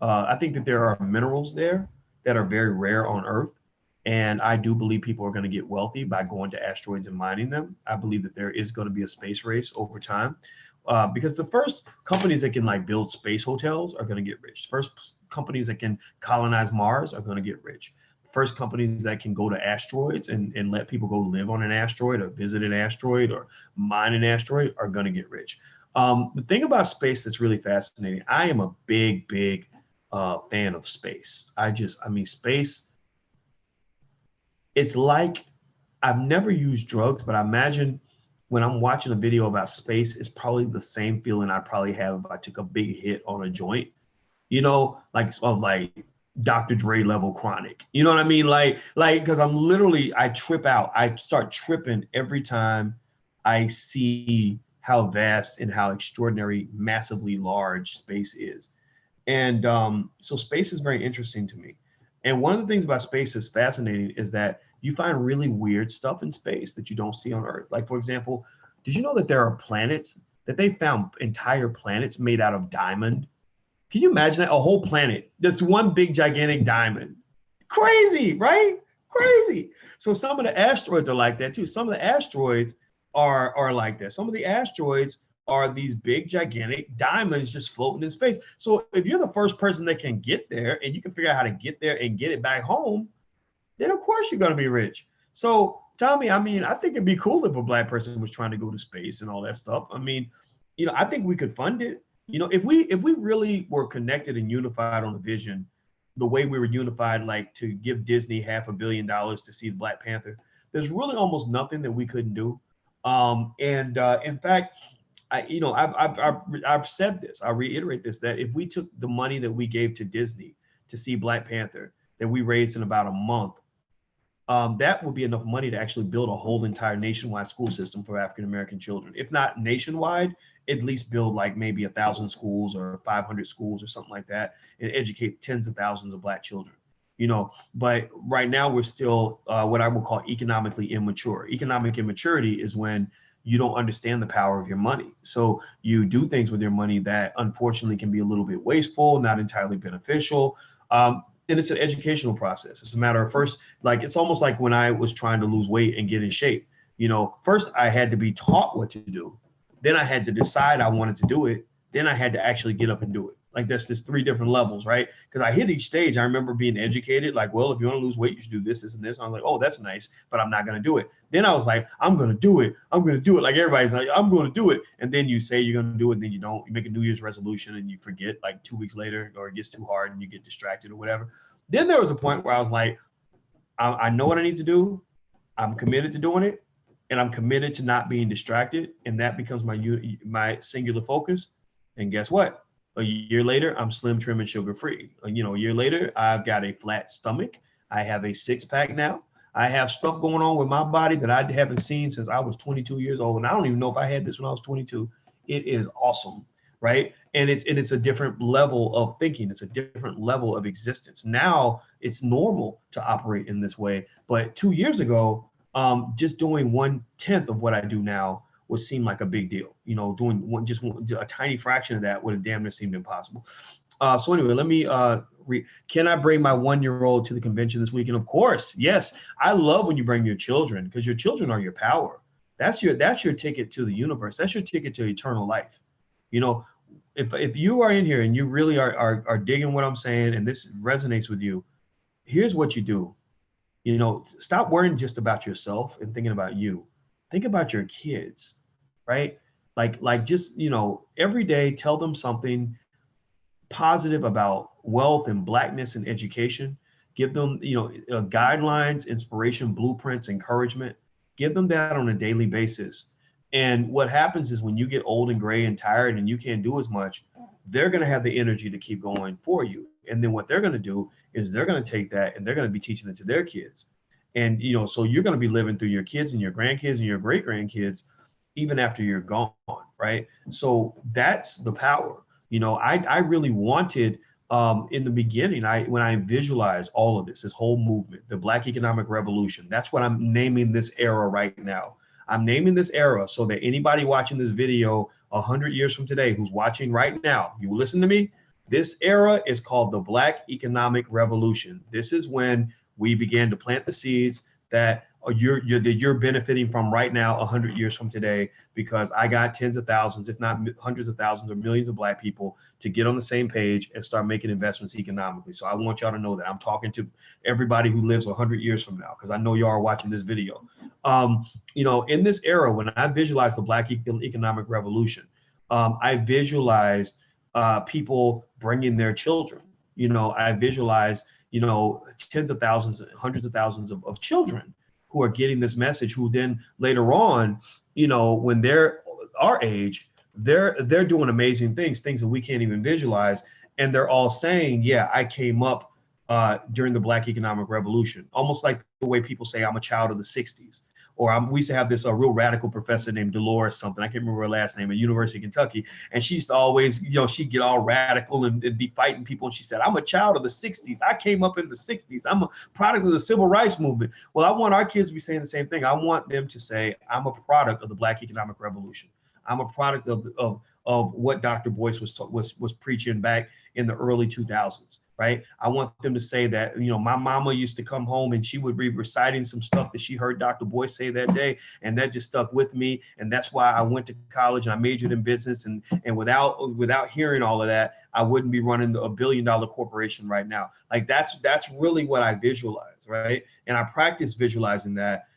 I think that there are minerals there that are very rare on Earth. And I do believe people are going to get wealthy by going to asteroids and mining them. I believe that there is going to be a space race over time. Because the first companies that can like build space hotels are going to get rich. First companies that can colonize Mars are going to get rich. First companies that can go to asteroids and let people go live on an asteroid or visit an asteroid or mine an asteroid are going to get rich. The thing about space that's really fascinating, I am a big fan of space. I mean, space, it's like, I've never used drugs, but I imagine when I'm watching a video about space, it's probably the same feeling I probably have if I took a big hit on a joint, like Dr. Dre level chronic. You know what I mean? Like, because I trip out. I start tripping every time I see how vast and how extraordinary, massively large space is. And so space is very interesting to me. And one of the things about space that's fascinating is that you find really weird stuff in space that you don't see on Earth. Like, for example, did you know that there are planets that they found entire planets made out of diamond? Can you imagine that? A whole planet, this one big gigantic diamond. Crazy, right? Crazy. So some of the asteroids are like that too. Some of the asteroids are like that. Some of the asteroids are these big gigantic diamonds just floating in space. So if you're the first person that can get there and you can figure out how to get there and get it back home, then of course you're going to be rich. So Tommy, I mean, I think it'd be cool if a Black person was trying to go to space and all that stuff. I mean, I think we could fund it. If we really were connected and unified on a vision, the way we were unified, like to give Disney $500 million to see the Black Panther, there's really almost nothing that we couldn't do. In fact, I've said this, I'll reiterate this, that if we took the money that we gave to Disney to see Black Panther that we raised in about a month, that would be enough money to actually build a whole entire nationwide school system for African-American children. If not nationwide, at least build like maybe 1,000 schools or 500 schools or something like that and educate tens of thousands of Black children. But right now we're still what I would call economically immature. Economic immaturity is when you don't understand the power of your money. So you do things with your money that unfortunately can be a little bit wasteful, not entirely beneficial. And it's an educational process. It's a matter of first, like, it's almost like when I was trying to lose weight and get in shape. First I had to be taught what to do. Then I had to decide I wanted to do it. Then I had to actually get up and do it. Like there's 3 different levels, right? Because I hit each stage. I remember being educated, like, well, if you want to lose weight, you should do this, this, and this. I was like, oh, that's nice, but I'm not going to do it. Then I was like, I'm going to do it. I'm going to do it. Like everybody's like, I'm going to do it. And then you say you're going to do it, and then you don't. You make a New Year's resolution and you forget like 2 weeks later, or it gets too hard and you get distracted or whatever. Then there was a point where I was like, I know what I need to do. I'm committed to doing it, and I'm committed to not being distracted. And that becomes my singular focus. And guess what? A year later, I'm slim, trim, and sugar-free. A year later, I've got a flat stomach. I have a 6-pack now. I have stuff going on with my body that I haven't seen since I was 22 years old. And I don't even know if I had this when I was 22. It is awesome, right? And it's a different level of thinking. It's a different level of existence. Now it's normal to operate in this way. But 2 years ago, just doing 1/10 of what I do now would seem like a big deal. You know, doing a tiny fraction of that would have damn near seemed impossible. So anyway, let me can I bring my 1-year-old to the convention this weekend? Of course, yes. I love when you bring your children, because your children are your power. That's your ticket to the universe. That's your ticket to eternal life. You know, if you are in here and you really are digging what I'm saying and this resonates with you, here's what you do. You know, stop worrying just about yourself and thinking about you. Think about your kids, right? Like just, you know, every day tell them something positive about wealth and blackness and education. Give them, you know, guidelines, inspiration, blueprints, encouragement. Give them that on a daily basis. And what happens is when you get old and gray and tired and you can't do as much, they're going to have the energy to keep going for you. And then what they're going to do is they're going to take that and they're going to be teaching it to their kids. And, you know, so you're going to be living through your kids and your grandkids and your great grandkids, even after you're gone, right? So that's the power. You know, I really wanted in the beginning, when I visualized all of this whole movement, the Black economic revolution, that's what I'm naming this era right now. I'm naming this era so that anybody watching this video 100 years from today who's watching right now, you will listen to me. This era is called the Black economic revolution. This is when we began to plant the seeds that you're benefiting from right now 100 years from today, because I got tens of thousands, if not hundreds of thousands or millions of Black people to get on the same page and start making investments economically. So I want y'all to know that I'm talking to everybody who lives 100 years from now, because I know y'all are watching this video. You know, in this era, when I visualized the Black economic revolution, I visualized people bringing their children. You know, I visualized, you know, tens of thousands, hundreds of thousands of children who are getting this message, who then later on, you know, when they're our age, they're doing amazing things that we can't even visualize. And they're all saying, yeah, I came up during the Black economic revolution, almost like the way people say I'm a child of the 60s. Or we used to have this real radical professor named Dolores something, I can't remember her last name, at University of Kentucky. And she used to always, you know, she'd get all radical and be fighting people. And she said, I'm a child of the 60s. I came up in the 60s. I'm a product of the civil rights movement. Well, I want our kids to be saying the same thing. I want them to say, I'm a product of the Black economic revolution. I'm a product of what Dr. Boyce was preaching back in the early 2000s. Right. I want them to say that, you know, my mama used to come home and she would be reciting some stuff that she heard Dr. Boyce say that day. And that just stuck with me. And that's why I went to college and I majored in business. And without hearing all of that, I wouldn't be running a $1 billion corporation right now. Like that's really what I visualize. Right. And I practice visualizing that.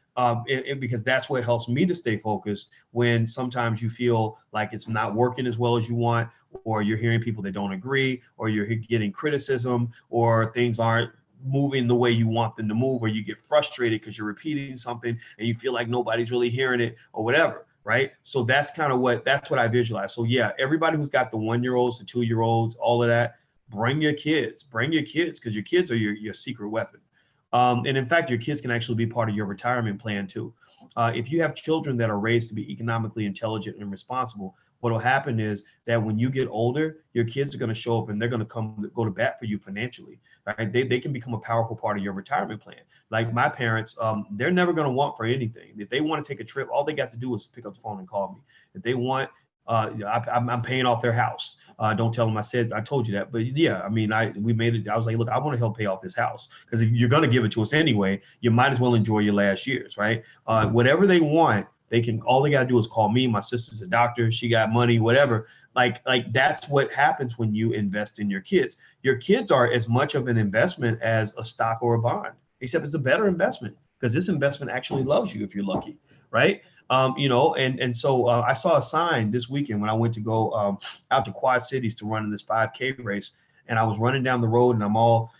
Because that's what helps me to stay focused when sometimes you feel like it's not working as well as you want, or you're hearing people that don't agree, or you're getting criticism, or things aren't moving the way you want them to move, or you get frustrated because you're repeating something and you feel like nobody's really hearing it or whatever. Right. So that's what I visualize. So yeah, everybody who's got the 1-year-olds, the 2-year-olds, all of that, bring your kids, because your kids are your secret weapon. And in fact, your kids can actually be part of your retirement plan too. If you have children that are raised to be economically intelligent and responsible, what will happen is that when you get older, your kids are going to show up and they're going to go to bat for you financially. Right? They can become a powerful part of your retirement plan. Like my parents, they're never going to want for anything. If they want to take a trip, all they got to do is pick up the phone and call me. If they want, I'm paying off their house. Don't tell them I told you that. But yeah, I mean, we made it. I was like, look, I want to help pay off this house, because if you're going to give it to us anyway, you might as well enjoy your last years, right? Whatever they want, all they got to do is call me. My sister's a doctor. She got money, whatever. Like that's what happens when you invest in your kids. Your kids are as much of an investment as a stock or a bond, except it's a better investment, because this investment actually loves you if you're lucky, right? You know, and so I saw a sign this weekend when I went to go out to Quad Cities to run in this 5K race, and I was running down the road and I'm all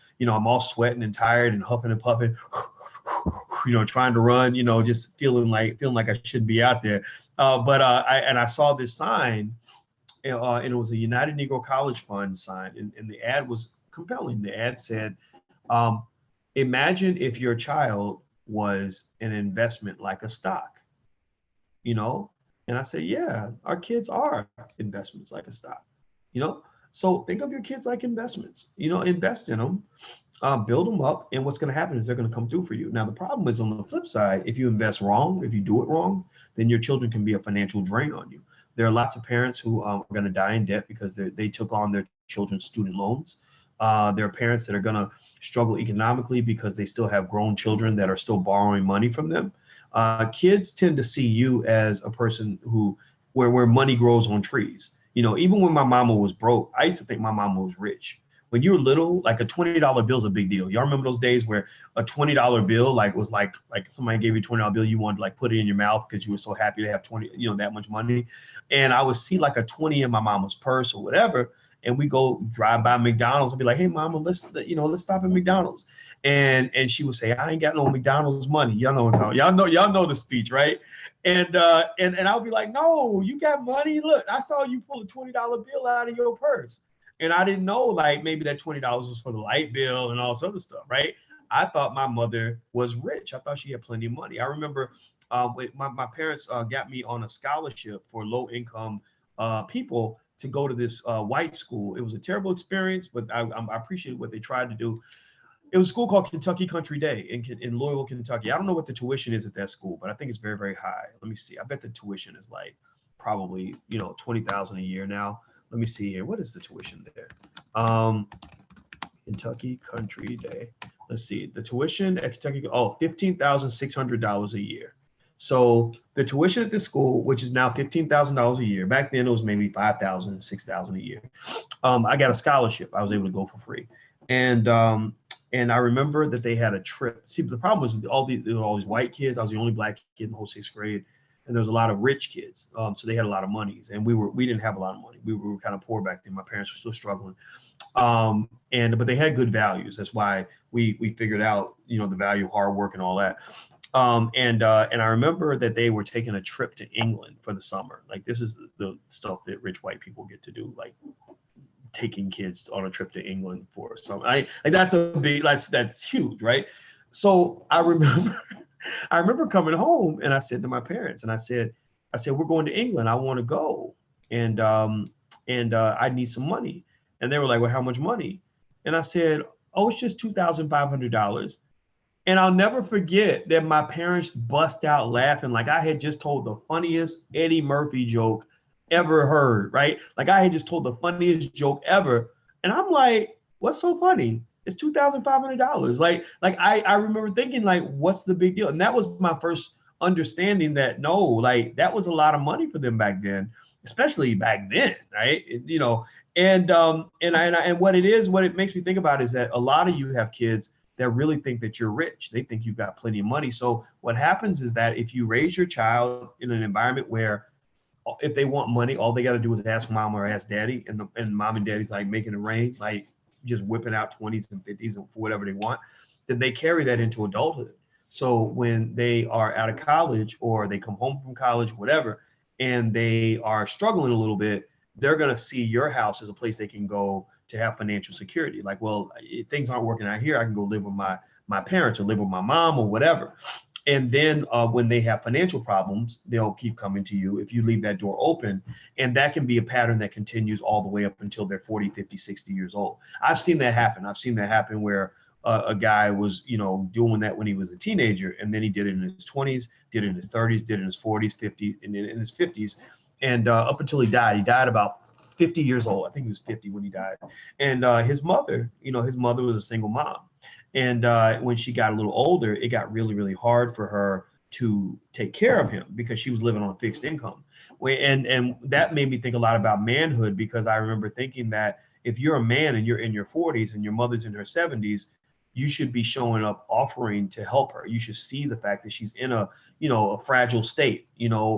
sweating and tired and huffing and puffing, you know, trying to run, you know, just feeling like I shouldn't be out there. But I saw this sign, and it was a United Negro College Fund sign, and the ad was compelling. The ad said, imagine if your child was an investment like a stock. You know, and I said, yeah, our kids are investments like a stock, you know, so think of your kids like investments, you know, invest in them. build them up, and what's going to happen is they're going to come through for you. Now, the problem is on the flip side, if you invest wrong, if you do it wrong, then your children can be a financial drain on you. There are lots of parents who are going to die in debt because they took on their children's student loans. There are parents that are going to struggle economically because they still have grown children that are still borrowing money from them. Kids tend to see you as a person where money grows on trees. Even when my mama was broke, I used to think my mama was rich. When you're little, like a $20 bill is a big deal. Y'all remember those days where a $20 bill was like somebody gave you a $20 bill, you wanted to like put it in your mouth because you were so happy to have 20, that much money. And I would see like a 20 in my mama's purse or whatever, and we go drive by McDonald's and be like, "Hey, mama, let's stop at McDonald's." And she would say, "I ain't got no McDonald's money." Y'all know the speech, right? And I'll be like, "No, you got money. Look, I saw you pull a $20 bill out of your purse." And I didn't know, like, maybe that $20 was for the light bill and all this other stuff, right? I thought my mother was rich. I thought she had plenty of money. I remember my parents got me on a scholarship for low income people to go to this white school. It was a terrible experience, but I appreciated what they tried to do. It was a school called Kentucky Country Day in Louisville, Kentucky. I don't know what the tuition is at that school, but I think it's very, very high. Let me see. I bet the tuition is like probably, $20,000 a year now. Let me see here. What is the tuition there? Kentucky Country Day. Let's see. The tuition at Kentucky, $15,600 a year. So the tuition at this school, which is now $15,000 a year, back then it was maybe $5,000, $6,000 a year. I got a scholarship. I was able to go for free. And I remember that they had a trip. See, the problem was with all these white kids. I was the only black kid in the whole sixth grade. And there was a lot of rich kids, so they had a lot of monies, and we didn't have a lot of money. We were kind of poor back then. My parents were still struggling, but they had good values. That's why we figured out, the value of hard work and all that. And I remember that they were taking a trip to England for the summer. Like, this is the stuff that rich white people get to do, like taking kids on a trip to England for summer. That's huge, right? So I remember coming home, and I said to my parents, and I said, "We're going to England. I want to go, and I need some money." And they were like, "Well, how much money?" And I said, "Oh, it's just $2,500." And I'll never forget that my parents bust out laughing like I had just told the funniest Eddie Murphy joke ever heard, right? Like I had just told the funniest joke ever, and I'm like, "What's so funny? It's $2,500. Like I remember thinking, like, what's the big deal? And that was my first understanding that no, like that was a lot of money for them back then, especially back then, right? And what it makes me think about is that a lot of you have kids that really think that you're rich. They think you've got plenty of money. So what happens is that if you raise your child in an environment where if they want money, all they got to do is ask mom or ask daddy, and mom and daddy's like making it rain, like just whipping out 20s and 50s and for whatever they want, then they carry that into adulthood. So when they are out of college or they come home from college, whatever, and they are struggling a little bit, they're going to see your house as a place they can go to have financial security. Like, well, if things aren't working out here, I can go live with my parents or live with my mom or whatever. And then when they have financial problems, they'll keep coming to you if you leave that door open. And that can be a pattern that continues all the way up until they're 40, 50, 60 years old. I've seen that happen. I've seen that happen where a guy was, doing that when he was a teenager, and then he did it in his 20s, did it in his 30s, did it in his 40s, 50s, and in his 50s. And up until he died about 50 years old. I think he was 50 when he died. And his mother was a single mom. And when she got a little older, it got really, really hard for her to take care of him because she was living on a fixed income. And that made me think a lot about manhood, because I remember thinking that if you're a man and you're in your 40s and your mother's in her 70s, you should be showing up offering to help her. You should see the fact that she's in a fragile state,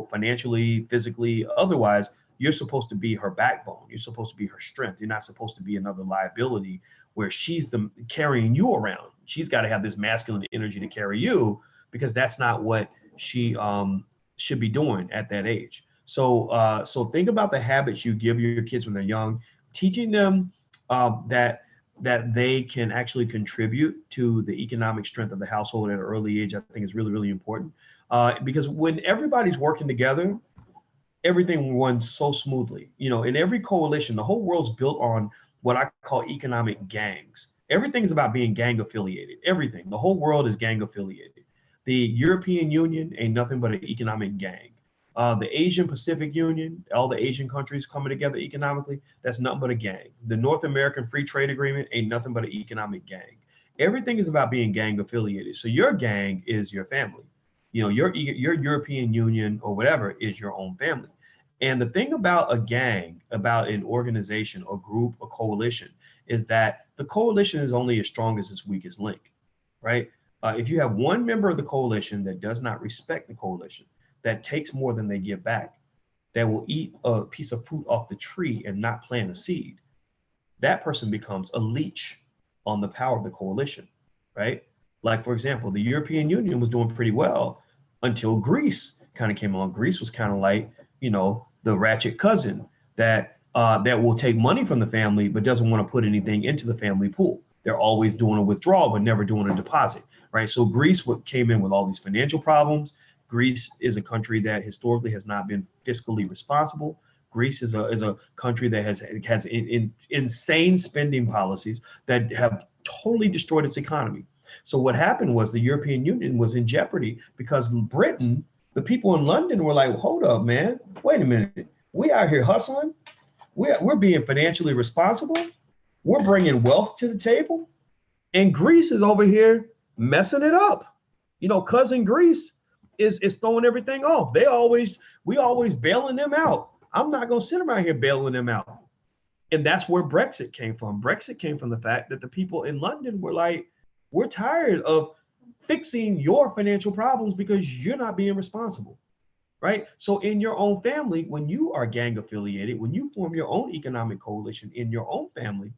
financially, physically, otherwise. You're supposed to be her backbone. You're supposed to be her strength. You're not supposed to be another liability where she's carrying you around. She's got to have this masculine energy to carry you, because that's not what she should be doing at that age. So think about the habits you give your kids when they're young, teaching them that they can actually contribute to the economic strength of the household at an early age. I think is really, really important, because when everybody's working together, everything runs so smoothly. In every coalition, the whole world's built on what I call economic gangs. Everything is about being gang affiliated. Everything. The whole world is gang affiliated. The European Union ain't nothing but an economic gang. The Asian Pacific Union, all the Asian countries coming together economically, that's nothing but a gang. The North American Free Trade Agreement ain't nothing but an economic gang. Everything is about being gang affiliated. So your gang is your family. You know, your European Union or whatever is your own family. And the thing about a gang, about an organization, a group, a coalition, is that the coalition is only as strong as its weakest link, right? If you have one member of the coalition that does not respect the coalition, that takes more than they give back, that will eat a piece of fruit off the tree and not plant a seed, that person becomes a leech on the power of the coalition, right? Like, for example, the European Union was doing pretty well until Greece kind of came along. Greece was kind of like, you know, the ratchet cousin that will take money from the family, but doesn't want to put anything into the family pool. They're always doing a withdrawal, but never doing a deposit, right? So Greece came in with all these financial problems. Greece is a country that historically has not been fiscally responsible. Greece is a country that has insane spending policies that have totally destroyed its economy. So what happened was the European Union was in jeopardy because Britain, the people in London were like, hold up, man, wait a minute. We out here hustling. We're being financially responsible. We're bringing wealth to the table. And Greece is over here messing it up. You know, cousin Greece is throwing everything off. We always bailing them out. I'm not going to sit around here bailing them out. And that's where Brexit came from. Brexit came from the fact that the people in London were like, we're tired of fixing your financial problems because you're not being responsible, right? So in your own family, when you are gang affiliated, when you form your own economic coalition in your own family,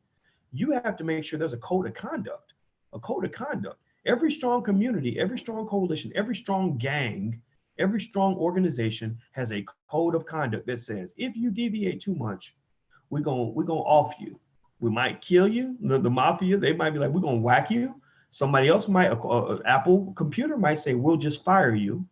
you have to make sure there's a code of conduct, a code of conduct. Every strong community, every strong coalition, every strong gang, every strong organization has a code of conduct that says, if you deviate too much, we're gonna off you. We might kill you. The mafia, they might be like, we're gonna whack you. Somebody else might, Apple computer might say, we'll just fire you.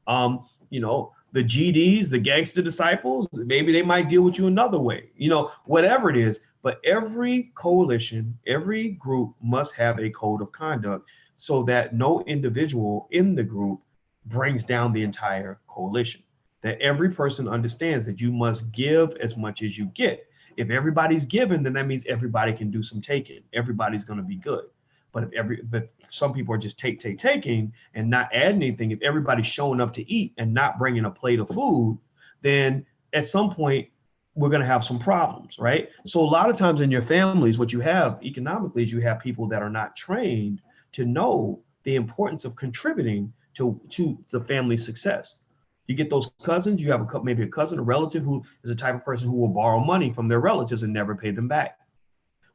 You know, the GDs, the gangster disciples, maybe they might deal with you another way, you know, whatever it is. But every coalition, every group must have a code of conduct so that no individual in the group brings down the entire coalition. That every person understands that you must give as much as you get. If everybody's given, then that means everybody can do some taking. Everybody's going to be good. But if some people are just taking and not adding anything, if everybody's showing up to eat and not bringing a plate of food, then at some point we're going to have some problems, right? So a lot of times in your families, what you have economically is you have people that are not trained to know the importance of contributing to the family success. You get those cousins, you have maybe a cousin, a relative who is the type of person who will borrow money from their relatives and never pay them back,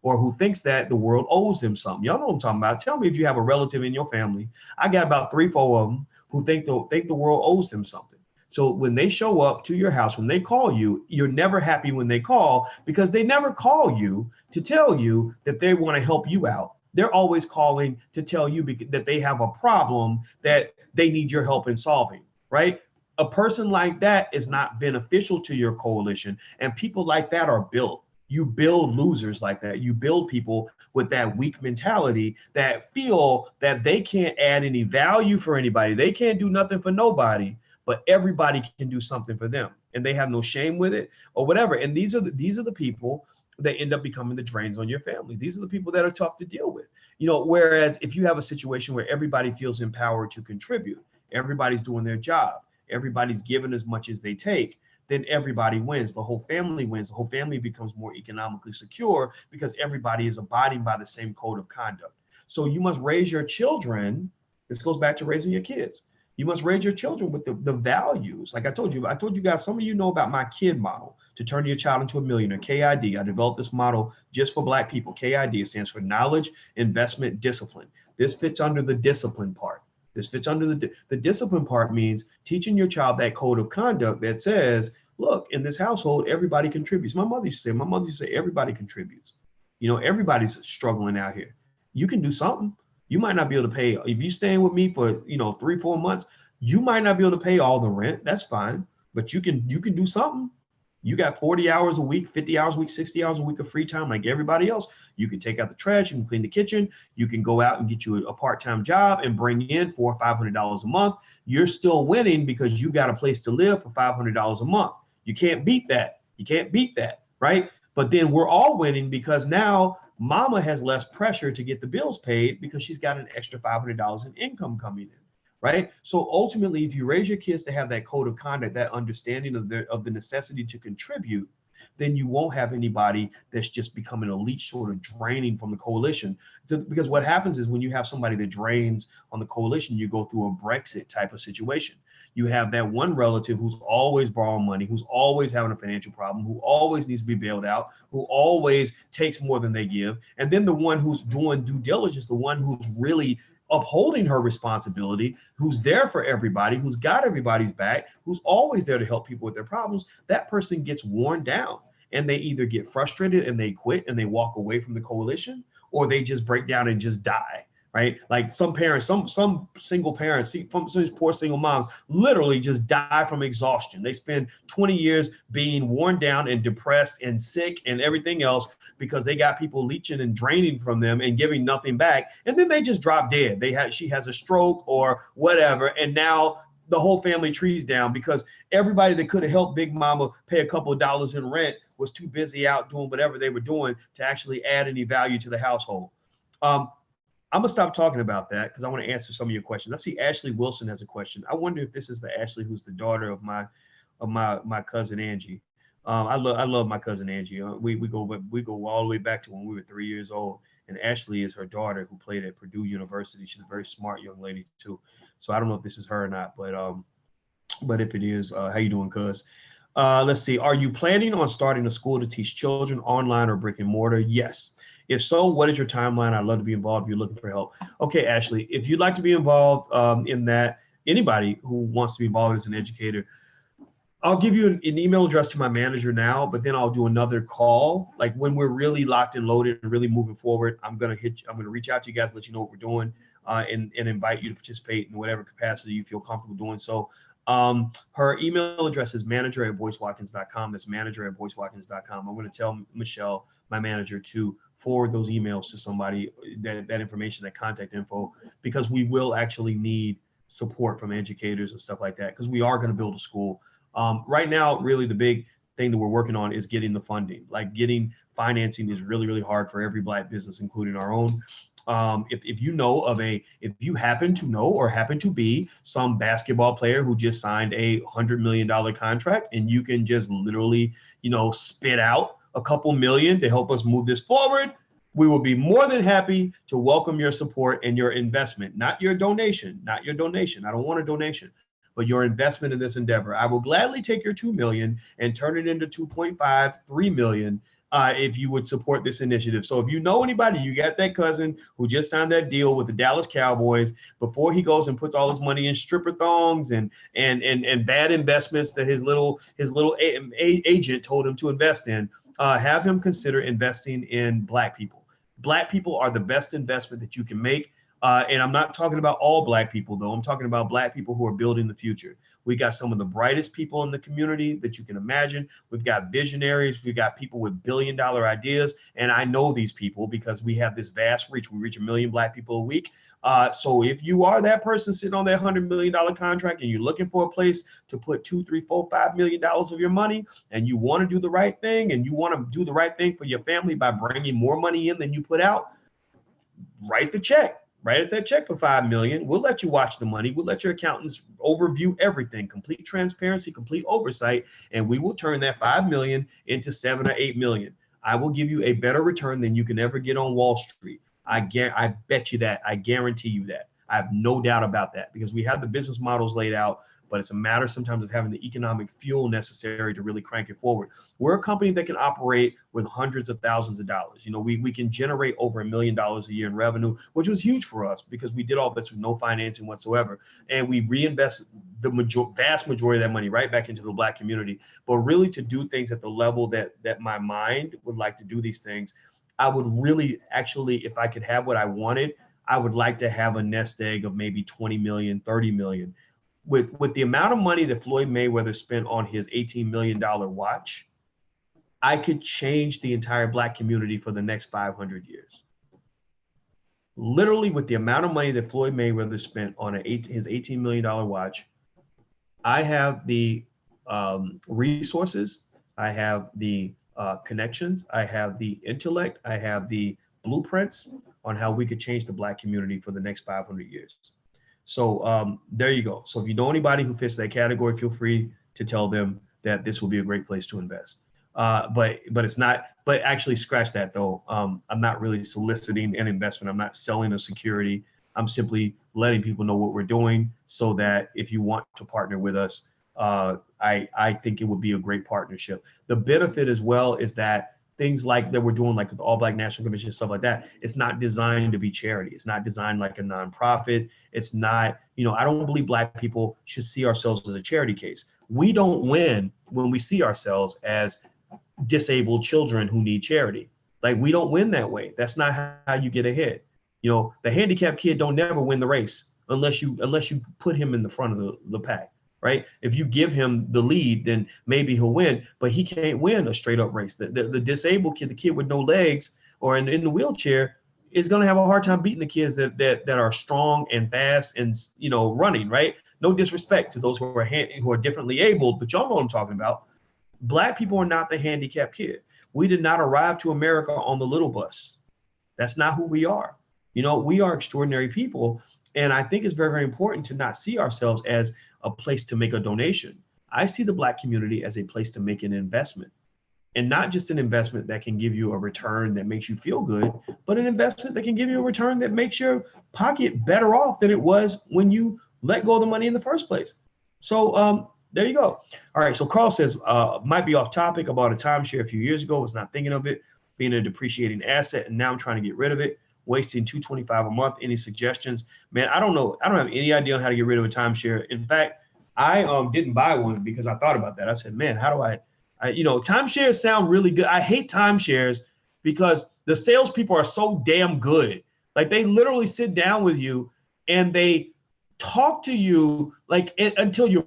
or who thinks that the world owes them something. Y'all know what I'm talking about. Tell me if you have a relative in your family. I got about 3-4 of them who think the world owes them something. So when they show up to your house, when they call you, you're never happy when they call because they never call you to tell you that they want to help you out. They're always calling to tell you that they have a problem that they need your help in solving, right? A person like that is not beneficial to your coalition, and people like that are built. You build losers like that. You build people with that weak mentality that feel that they can't add any value for anybody. They can't do nothing for nobody, but everybody can do something for them, and they have no shame with it or whatever. And these are the people that end up becoming the drains on your family. These are the people that are tough to deal with. You know, whereas if you have a situation where everybody feels empowered to contribute, everybody's doing their job, everybody's giving as much as they take, then everybody wins. The whole family wins. The whole family becomes more economically secure because everybody is abiding by the same code of conduct. So you must raise your children. This goes back to raising your kids. You must raise your children with the values. Like I told you guys, some of you know about my KID model, to turn your child into a millionaire, KID. I developed this model just for Black people. KID, it stands for knowledge, investment, discipline. This fits under the discipline part. This fits under the discipline part means teaching your child that code of conduct that says, look, in this household, everybody contributes. My mother used to say, everybody contributes. You know, everybody's struggling out here. You can do something. You might not be able to pay. If you're staying with me for, 3-4 months, you might not be able to pay all the rent. That's fine. But you can do something. You got 40 hours a week, 50 hours a week, 60 hours a week of free time like everybody else. You can take out the trash, you can clean the kitchen, you can go out and get you a part-time job and bring in $400 or $500 a month. You're still winning because you got a place to live for $500 a month. You can't beat that. You can't beat that, right? But then we're all winning because now mama has less pressure to get the bills paid because she's got an extra $500 in income coming in, right? So ultimately, if you raise your kids to have that code of conduct, that understanding of the necessity to contribute, then you won't have anybody that's just becoming elite, sort of draining from the coalition. Because what happens is when you have somebody that drains on the coalition, you go through a Brexit type of situation. You have that one relative who's always borrowing money, who's always having a financial problem, who always needs to be bailed out, who always takes more than they give. And then the one who's doing due diligence, the one who's really upholding her responsibility, who's there for everybody, who's got everybody's back, who's always there to help people with their problems, that person gets worn down and they either get frustrated and they quit and they walk away from the coalition, or they just break down and just die. Right? Like some parents, some single parents, some of these poor single moms literally just die from exhaustion. They spend 20 years being worn down and depressed and sick and everything else because they got people leeching and draining from them and giving nothing back. And then they just drop dead. She has a stroke or whatever. And now the whole family tree's down because everybody that could have helped Big Mama pay a couple of dollars in rent was too busy out doing whatever they were doing to actually add any value to the household. I'm gonna stop talking about that because I want to answer some of your questions. I see Ashley Wilson has a question. I wonder if this is the Ashley who's the daughter of my cousin Angie. I love my cousin Angie. We go all the way back to when we were 3 years old. And Ashley is her daughter who played at Purdue University. She's a very smart young lady too. So I don't know if this is her or not, but if it is, how you doing, cuz? Let's see. Are you planning on starting a school to teach children online or brick and mortar? Yes. If so, what is your timeline? I'd love to be involved if you're looking for help. Okay, Ashley, if you'd like to be involved in that, anybody who wants to be involved as an educator, I'll give you an email address to my manager now, but then I'll do another call. Like when we're really locked and loaded and really moving forward, I'm gonna reach out to you guys, let you know what we're doing, and invite you to participate in whatever capacity you feel comfortable doing so. Her email address is manager@boycewatkins.com. That's manager@boycewatkins.com. I'm going to tell Michelle, my manager, to forward those emails to somebody, that information, that contact info, because we will actually need support from educators and stuff like that, because we are going to build a school. Right now, really the big thing that we're working on is getting the funding. Like getting financing is really, really hard for every Black business, including our own. If you happen to know or happen to be some basketball player who just signed a $100 million contract and you can just literally, spit out a couple million to help us move this forward, we will be more than happy to welcome your support and your investment, not your donation. I don't want a donation, but your investment in this endeavor. I will gladly take your 2 million and turn it into 2.5, 3 million. If you would support this initiative. So if you know anybody, you got that cousin who just signed that deal with the Dallas Cowboys, before he goes and puts all his money in stripper thongs and bad investments that his little agent told him to invest in, have him consider investing in Black people. Black people are the best investment that you can make. And I'm not talking about all Black people, though. I'm talking about Black people who are building the future. We got some of the brightest people in the community that you can imagine. We've got visionaries. We've got people with billion-dollar ideas. And I know these people because we have this vast reach. We reach 1 million Black people a week. So if you are that person sitting on that $100 million contract and you're looking for a place to put $2, $3, $4, $5 million of your money, and you want to do the right thing, and you want to do the right thing for your family by bringing more money in than you put out, write the check. Write us that check for $5 million. We'll let you watch the money. We'll let your accountants overview everything, complete transparency, complete oversight, and we will turn that $5 million into 7 or 8 million. I will give you a better return than you can ever get on Wall Street. I bet you that. I guarantee you that. I have no doubt about that, because we have the business models laid out, but it's a matter sometimes of having the economic fuel necessary to really crank it forward. We're a company that can operate with hundreds of thousands of dollars. We can generate over $1 million a year in revenue, which was huge for us because we did all this with no financing whatsoever. And we reinvest the vast majority of that money right back into the Black community. But really, to do things at the level that my mind would like to do these things, I would really actually, if I could have what I wanted, I would like to have a nest egg of maybe 20 million, 30 million. With the amount of money that Floyd Mayweather spent on his $18 million watch, I could change the entire Black community for the next 500 years. Literally, with the amount of money that Floyd Mayweather spent on his $18 million watch, I have the resources, I have the connections, I have the intellect, I have the blueprints on how we could change the Black community for the next 500 years. So there you go. So if you know anybody who fits that category, feel free to tell them that this will be a great place to invest. But it's not, but actually scratch that though. I'm not really soliciting an investment. I'm not selling a security. I'm simply letting people know what we're doing so that if you want to partner with us, I think it would be a great partnership. The benefit as well is that things like that we're doing, like with All Black National Convention, stuff like that, it's not designed to be charity. It's not designed like a nonprofit. It's not, I don't believe Black people should see ourselves as a charity case. We don't win when we see ourselves as disabled children who need charity. Like, we don't win that way. That's not how you get ahead. The handicapped kid don't never win the race unless you put him in the front of the pack. Right? If you give him the lead, then maybe he'll win, but he can't win a straight up race. The disabled kid, the kid with no legs or in the wheelchair, is going to have a hard time beating the kids that are strong and fast and, running, right? No disrespect to those who are differently abled, but y'all know what I'm talking about. Black people are not the handicapped kid. We did not arrive to America on the little bus. That's not who we are. We are extraordinary people. And I think it's very, very important to not see ourselves as a place to make a donation. I see the Black community as a place to make an investment, and not just an investment that can give you a return that makes you feel good, but an investment that can give you a return that makes your pocket better off than it was when you let go of the money in the first place. So there you go. All right. So Carl says, might be off topic. I bought a timeshare a few years ago, was not thinking of it being a depreciating asset, and now I'm trying to get rid of it, wasting $225 a month. Any suggestions? Man, I don't know. I don't have any idea on how to get rid of a timeshare. In fact, I didn't buy one because I thought about that. I said, man, how do I timeshares sound really good. I hate timeshares because the salespeople are so damn good. Like, they literally sit down with you and they talk to you like until you're.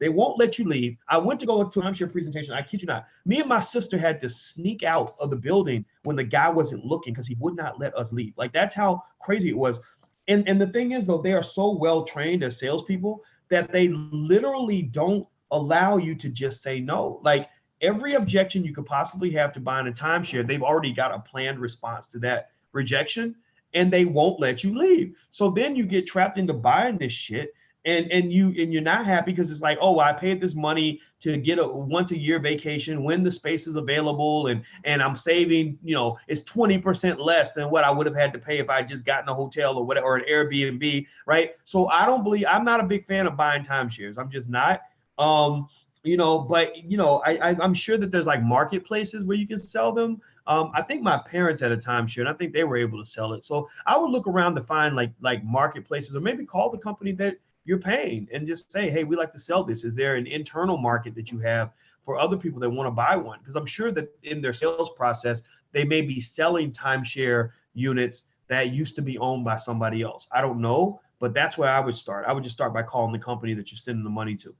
They won't let you leave. I went to go to a timeshare presentation. I kid you not. Me and my sister had to sneak out of the building when the guy wasn't looking because he would not let us leave. Like, that's how crazy it was. And the thing is, though, they are so well trained as salespeople that they literally don't allow you to just say no. Like, every objection you could possibly have to buying a timeshare, they've already got a planned response to that rejection, and they won't let you leave. So then you get trapped into buying this shit. And you're not happy because it's like, oh, I paid this money to get a once a year vacation when the space is available, and I'm saving, it's 20% less than what I would have had to pay if I just gotten a hotel or whatever, or an Airbnb, right? So I'm not a big fan of buying timeshares. I'm just not. I'm sure that there's like marketplaces where you can sell them. I think my parents had a timeshare and I think they were able to sell it. So I would look around to find like marketplaces, or maybe call the company that you're paying and just say, hey, we like to sell this. Is there an internal market that you have for other people that want to buy one? Because I'm sure that in their sales process, they may be selling timeshare units that used to be owned by somebody else. I don't know, but that's where I would start. I would just start by calling the company that you're sending the money to.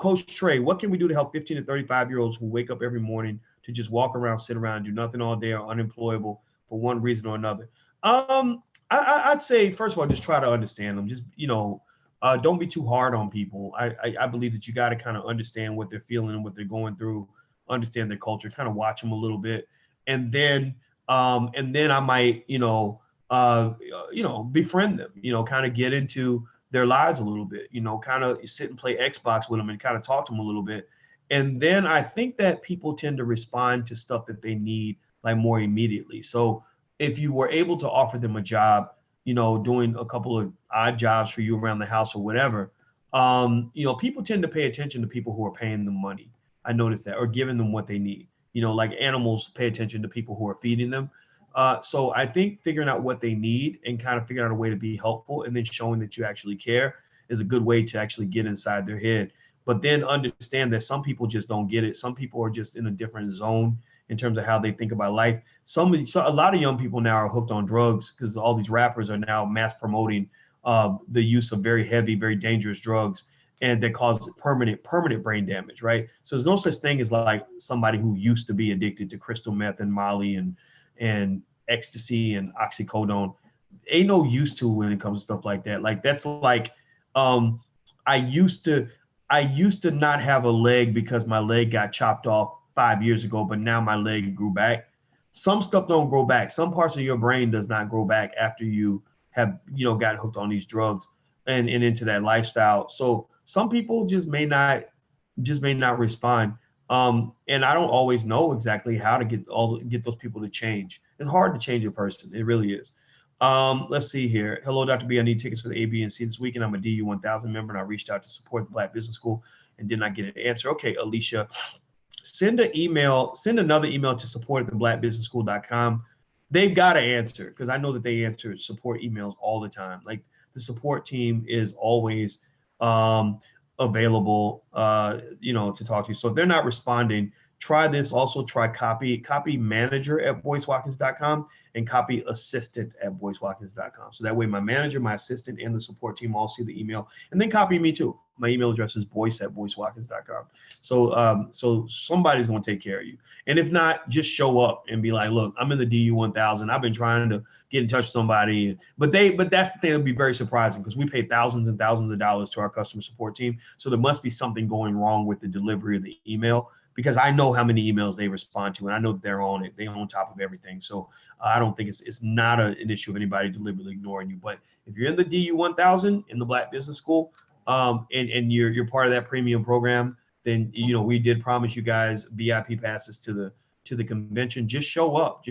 Coach Trey, what can we do to help 15 to 35-year-olds who wake up every morning to just walk around, sit around, do nothing all day, are unemployable for one reason or another? I'd say, first of all, just try to understand them. Just, don't be too hard on people. I believe that you got to kind of understand what they're feeling and what they're going through, understand their culture, kind of watch them a little bit. And then I might, befriend them, kind of get into their lives a little bit, kind of sit and play Xbox with them and kind of talk to them a little bit. And then I think that people tend to respond to stuff that they need like more immediately. So if you were able to offer them a job, doing a couple of odd jobs for you around the house or whatever, people tend to pay attention to people who are paying them money. I noticed that, or giving them what they need. Like animals pay attention to people who are feeding them. So I think figuring out what they need and kind of figuring out a way to be helpful and then showing that you actually care is a good way to actually get inside their head. But then understand that some people just don't get it. Some people are just in a different zone in terms of how they think about life. A lot of young people now are hooked on drugs because all these rappers are now mass promoting the use of very heavy, very dangerous drugs. and that causes permanent brain damage, right? So there's no such thing as like somebody who used to be addicted to crystal meth and Molly and ecstasy and oxycodone. Ain't no use to when it comes to stuff like that. Like that's like um I used to not have a leg because my leg got chopped off 5 years ago, but now my leg grew back. Some stuff don't grow back. Some parts of your brain does not grow back after you have, got hooked on these drugs and into that lifestyle. So some people just may not respond. And I don't always know exactly how to get those people to change. It's hard to change a person. It really is. Let's see here. Hello, Dr. B. I need tickets for the A, B, and C this weekend. I'm a DU 1000 member, and I reached out to support the Black Business School and did not get an answer. Okay, Alicia, send another email to support@theblackbusinessschool.com. They've got to answer, because I know that they answer support emails all the time. Like the support team is always available, to talk to you. So if they're not responding, try this. Also try copy manager at boycewatkins.com and copy assistant at boycewatkins.com. So that way my manager, my assistant, and the support team all see the email, and then copy me too. My email address is boyce@boycewatkins.com. So somebody's going to take care of you. And if not, just show up and be like, look, I'm in the DU 1000. I've been trying to get in touch with somebody, but that's the thing that would be very surprising, because we pay thousands and thousands of dollars to our customer support team. So there must be something going wrong with the delivery of the email, because I know how many emails they respond to, and I know that they're on it. They're on top of everything. So I don't think it's not an issue of anybody deliberately ignoring you. But if you're in the DU 1000 in the Black Business School, and you're part of that premium program, then we did promise you guys VIP passes to the convention. Just show up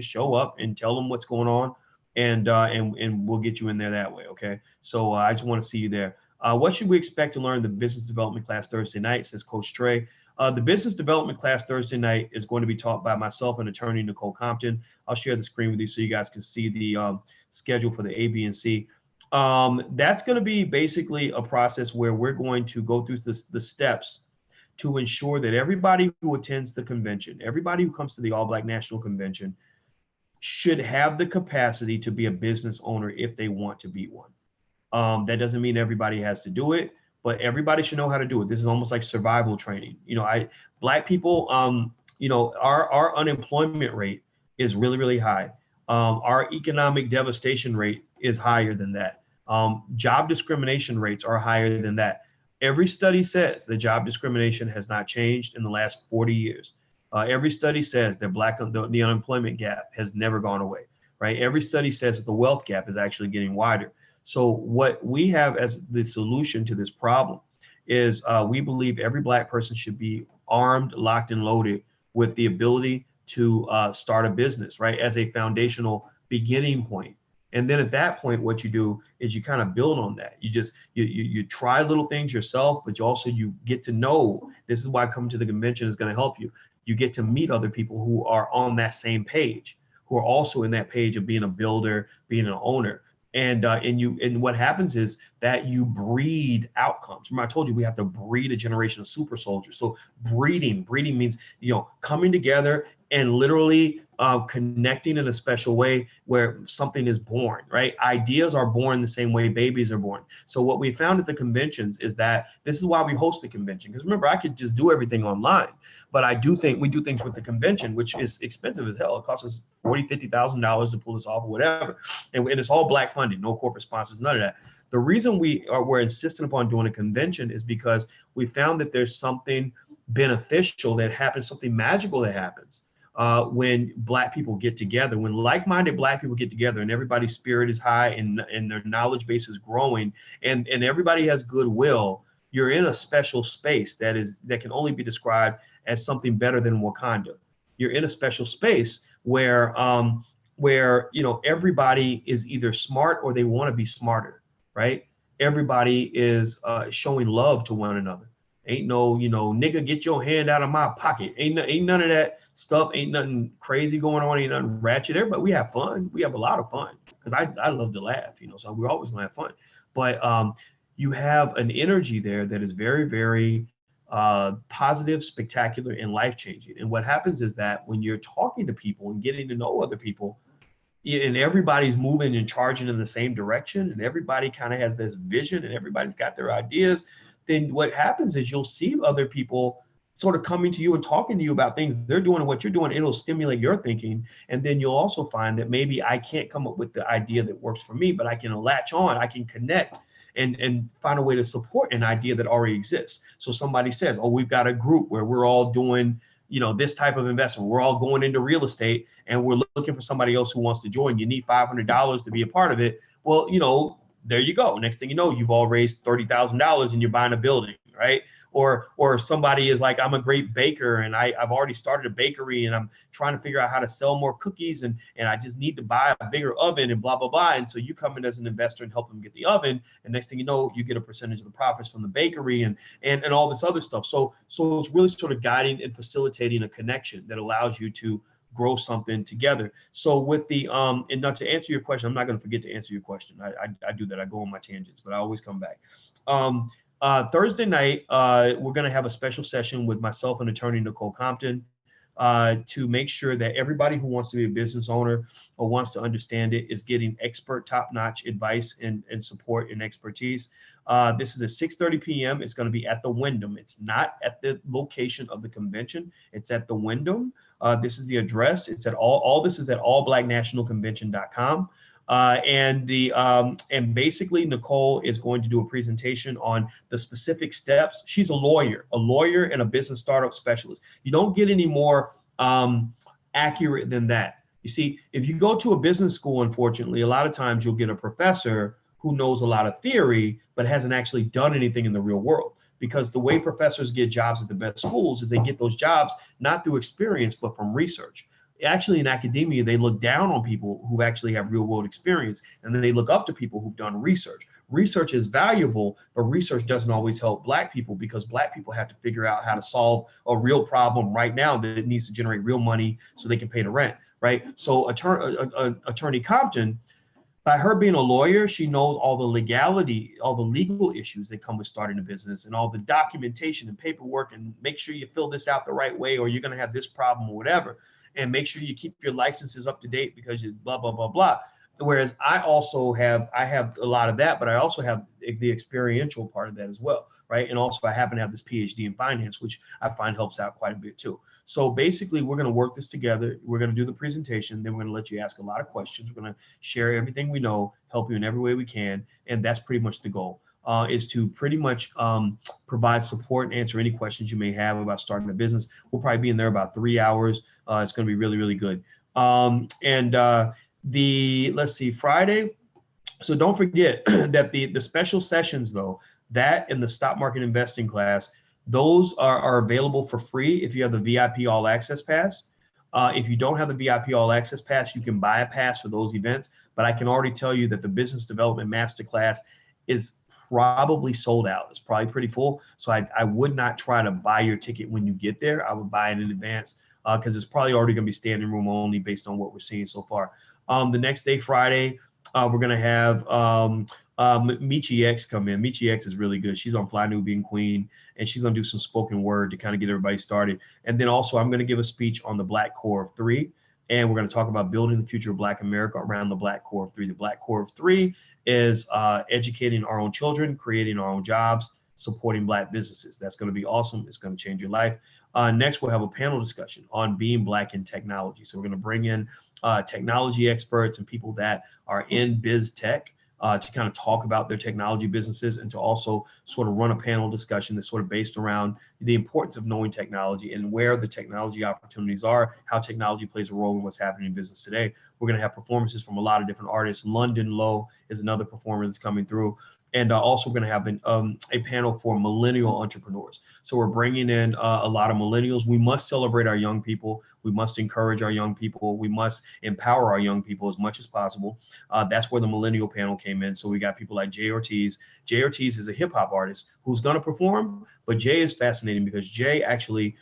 and tell them what's going on, and we'll get you in there that way. Okay. So I just want to see you there. What should we expect to learn in the business development class Thursday night, says Coach Trey. The business development class Thursday night is going to be taught by myself and attorney Nicole Compton. I'll share the screen with you so you guys can see the schedule for the A, B, and C. That's going to be basically a process where we're going to go through the steps to ensure that everybody who attends the convention, everybody who comes to the All Black National Convention, should have the capacity to be a business owner if they want to be one. That doesn't mean everybody has to do it, but everybody should know how to do it. This is almost like survival training. Black people, our unemployment rate is really, really high. Our economic devastation rate is higher than that. Job discrimination rates are higher than that. Every study says that job discrimination has not changed in the last 40 years. Every study says that the unemployment gap has never gone away, right? Every study says that the wealth gap is actually getting wider. So what we have as the solution to this problem is we believe every Black person should be armed, locked, and loaded with the ability to start a business, right, as a foundational beginning point. And then at that point, what you do is you kind of build on that. You try little things yourself, but you get to know, this is why coming to the convention is going to help you. You get to meet other people who are on that same page, who are also in that page of being a builder, being an owner. And what happens is that you breed outcomes. Remember, I told you we have to breed a generation of super soldiers. So breeding means, coming together and literally connecting in a special way where something is born, right? Ideas are born the same way babies are born. So what we found at the conventions is that this is why we host the convention. Because remember, I could just do everything online, but I do think we do things with the convention, which is expensive as hell. It costs us $40,000, $50,000 to pull this off or whatever. And it's all Black funding, no corporate sponsors, none of that. The reason we're insistent upon doing a convention is because we found that there's something beneficial that happens, something magical that happens when Black people get together, when like-minded Black people get together and everybody's spirit is high and their knowledge base is growing and everybody has goodwill. You're in a special space that can only be described as something better than Wakanda. You're in a special space where everybody is either smart or they want to be smarter, right? Everybody is showing love to one another. Ain't no, nigga, get your hand out of my pocket. Ain't none of that stuff. Ain't nothing crazy going on. Ain't nothing ratchet. Everybody, we have fun. We have a lot of fun because I love to laugh, so we're always gonna have fun. But you have an energy there that is very, very positive, spectacular, and life-changing. And what happens is that when you're talking to people and getting to know other people, and everybody's moving and charging in the same direction, and everybody kind of has this vision, and everybody's got their ideas, then what happens is you'll see other people sort of coming to you and talking to you about things they're doing and what you're doing. It'll stimulate your thinking. And then you'll also find that maybe I can't come up with the idea that works for me, but I can latch on, I can connect and find a way to support an idea that already exists. So somebody says, oh, we've got a group where we're all doing, you know, this type of investment. We're all going into real estate and we're looking for somebody else who wants to join. You need $500 to be a part of it. Well, you know, there you go. Next thing you know, you've all raised $30,000 and you're buying a building, right? Or somebody is like, I'm a great baker and I've already started a bakery and I'm trying to figure out how to sell more cookies and I just need to buy a bigger oven and blah, blah, blah. And so you come in as an investor and help them get the oven. And next thing you know, you get a percentage of the profits from the bakery and all this other stuff. So it's really sort of guiding and facilitating a connection that allows you to grow something together. So with the, and not to answer your question, I'm not going to forget to answer your question. I do that. I go on my tangents, but I always come back. Thursday night, we're going to have a special session with myself and attorney Nicole Compton to make sure that everybody who wants to be a business owner or wants to understand it is getting expert top-notch advice and support and expertise. This is at 6:30 p.m. It's going to be at the Wyndham. It's not at the location of the convention. It's at the Wyndham. This is the address. It's at all this is at allblacknationalconvention.com. And basically Nicole is going to do a presentation on the specific steps. She's a lawyer and a business startup specialist. You don't get any more accurate than that. You see, if you go to a business school, unfortunately, a lot of times you'll get a professor who knows a lot of theory, but hasn't actually done anything in the real world. Because the way professors get jobs at the best schools is they get those jobs not through experience, but from research. Actually, in academia, they look down on people who actually have real world experience, and then they look up to people who've done research. Research is valuable, but research doesn't always help Black people because Black people have to figure out how to solve a real problem right now that needs to generate real money so they can pay the rent, right? So Attorney Compton, by her being a lawyer, she knows all the legality, all the legal issues that come with starting a business and all the documentation and paperwork and make sure you fill this out the right way or you're going to have this problem or whatever. And make sure you keep your licenses up to date because you blah, blah, blah, blah. Whereas I have a lot of that, but I also have the experiential part of that as well, right? And also I happen to have this PhD in finance, which I find helps out quite a bit too. So basically we're going to work this together. We're going to do the presentation. Then we're going to let you ask a lot of questions. We're going to share everything we know, help you in every way we can. And that's pretty much the goal. Is to pretty much provide support and answer any questions you may have about starting a business. We'll probably be in there about 3 hours. It's going to be really, really good. Let's see, Friday. So don't forget that the special sessions though, that and the stock market investing class, those are available for free if you have the VIP All Access Pass. If you don't have the VIP All Access Pass, you can buy a pass for those events. But I can already tell you that the Business Development Masterclass is probably sold out. It's probably pretty full. So I would not try to buy your ticket when you get there. I would buy it in advance because it's probably already going to be standing room only based on what we're seeing so far. The next day, Friday, we're going to have Michi X come in. Michi X is really good. She's on Fly Nubian Queen, and she's going to do some spoken word to kind of get everybody started. And then also I'm going to give a speech on the Black Core of Three. And we're going to talk about building the future of Black America around the Black Core of Three. The Black Core of Three is educating our own children, creating our own jobs, supporting Black businesses. That's going to be awesome. It's going to change your life. Next, we'll have a panel discussion on being Black in technology. So we're going to bring in technology experts and people that are in biz tech to kind of talk about their technology businesses and to also sort of run a panel discussion that's sort of based around the importance of knowing technology and where the technology opportunities are, how technology plays a role in what's happening in business today. We're going to have performances from a lot of different artists. London Low is another performer that's coming through. And also we're going to have a panel for millennial entrepreneurs. So we're bringing in a lot of millennials. We must celebrate our young people. We must encourage our young people. We must empower our young people as much as possible. That's where the millennial panel came in. So we got people like Jay Ortiz. Jay Ortiz is a hip hop artist who's going to perform, but Jay is fascinating because Jay actually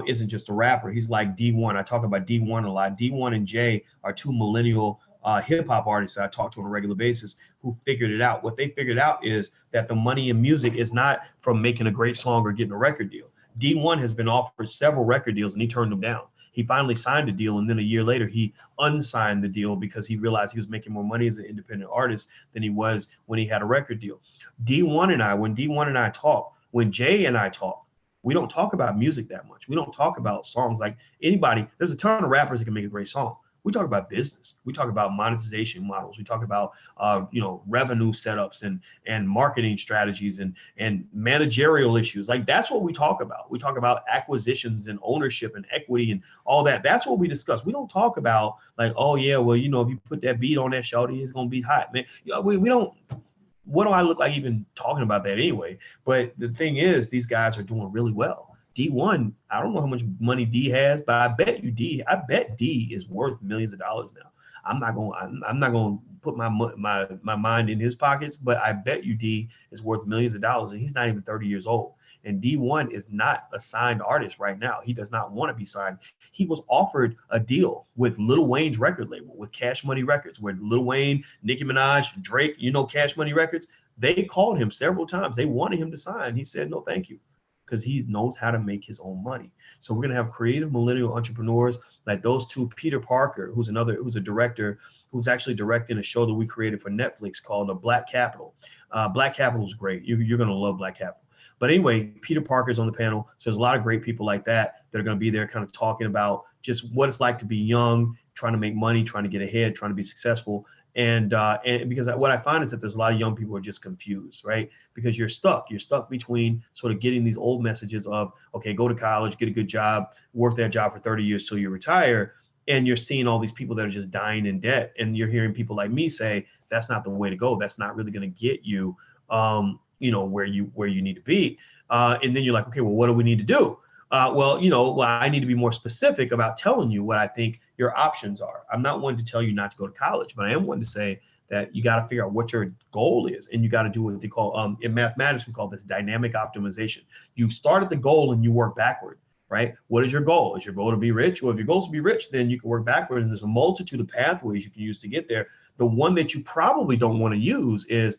isn't just a rapper. He's like D1. I talk about D1 a lot. D1 and Jay are two millennial hip hop artists that I talk to on a regular basis who figured it out. What they figured out is that the money in music is not from making a great song or getting a record deal. D1 has been offered several record deals and he turned them down. He finally signed a deal and then a year later he unsigned the deal because he realized he was making more money as an independent artist than he was when he had a record deal. When D1 and I talk, when Jay and I talk, we don't talk about music that much. We don't talk about songs like anybody. There's a ton of rappers that can make a great song. We talk about business. We talk about monetization models. We talk about revenue setups and marketing strategies and managerial issues. Like that's what we talk about. We talk about acquisitions and ownership and equity and all that. That's what we discuss. We don't talk about like, oh yeah, well, if you put that beat on that shawty, it's gonna be hot, man. We don't. What do I look like even talking about that anyway? But the thing is, these guys are doing really well. D1, I don't know how much money D has, but I bet D is worth millions of dollars now. I'm not going to put my mind in his pockets, but I bet you D is worth millions of dollars, and he's not even 30 years old. And D1 is not a signed artist right now. He does not want to be signed. He was offered a deal with Lil Wayne's record label, with Cash Money Records, where Lil Wayne, Nicki Minaj, Drake, Cash Money Records. They called him several times. They wanted him to sign. He said, no, thank you, because he knows how to make his own money. So we're going to have creative millennial entrepreneurs like those two. Peter Parker, who's a director, who's actually directing a show that we created for Netflix called Black Capital. Black Capital is great. You're going to love Black Capital. But anyway, Peter Parker's on the panel. So there's a lot of great people like that are going to be there kind of talking about just what it's like to be young, trying to make money, trying to get ahead, trying to be successful. And because what I find is that there's a lot of young people who are just confused, right? Because you're stuck between sort of getting these old messages of, okay, go to college, get a good job, work that job for 30 years till you retire. And you're seeing all these people that are just dying in debt. And you're hearing people like me say, that's not the way to go. That's not really going to get you, where you need to be. And then you're like, okay, well, what do we need to do? I need to be more specific about telling you what I think your options are. I'm not one to tell you not to go to college, but I am one to say that you got to figure out what your goal is, and you got to do what they call, in mathematics, we call this dynamic optimization. You start at the goal and you work backward, right? What is your goal? Is your goal to be rich? Well, if your goal is to be rich, then you can work backward, and there's a multitude of pathways you can use to get there. The one that you probably don't want to use is,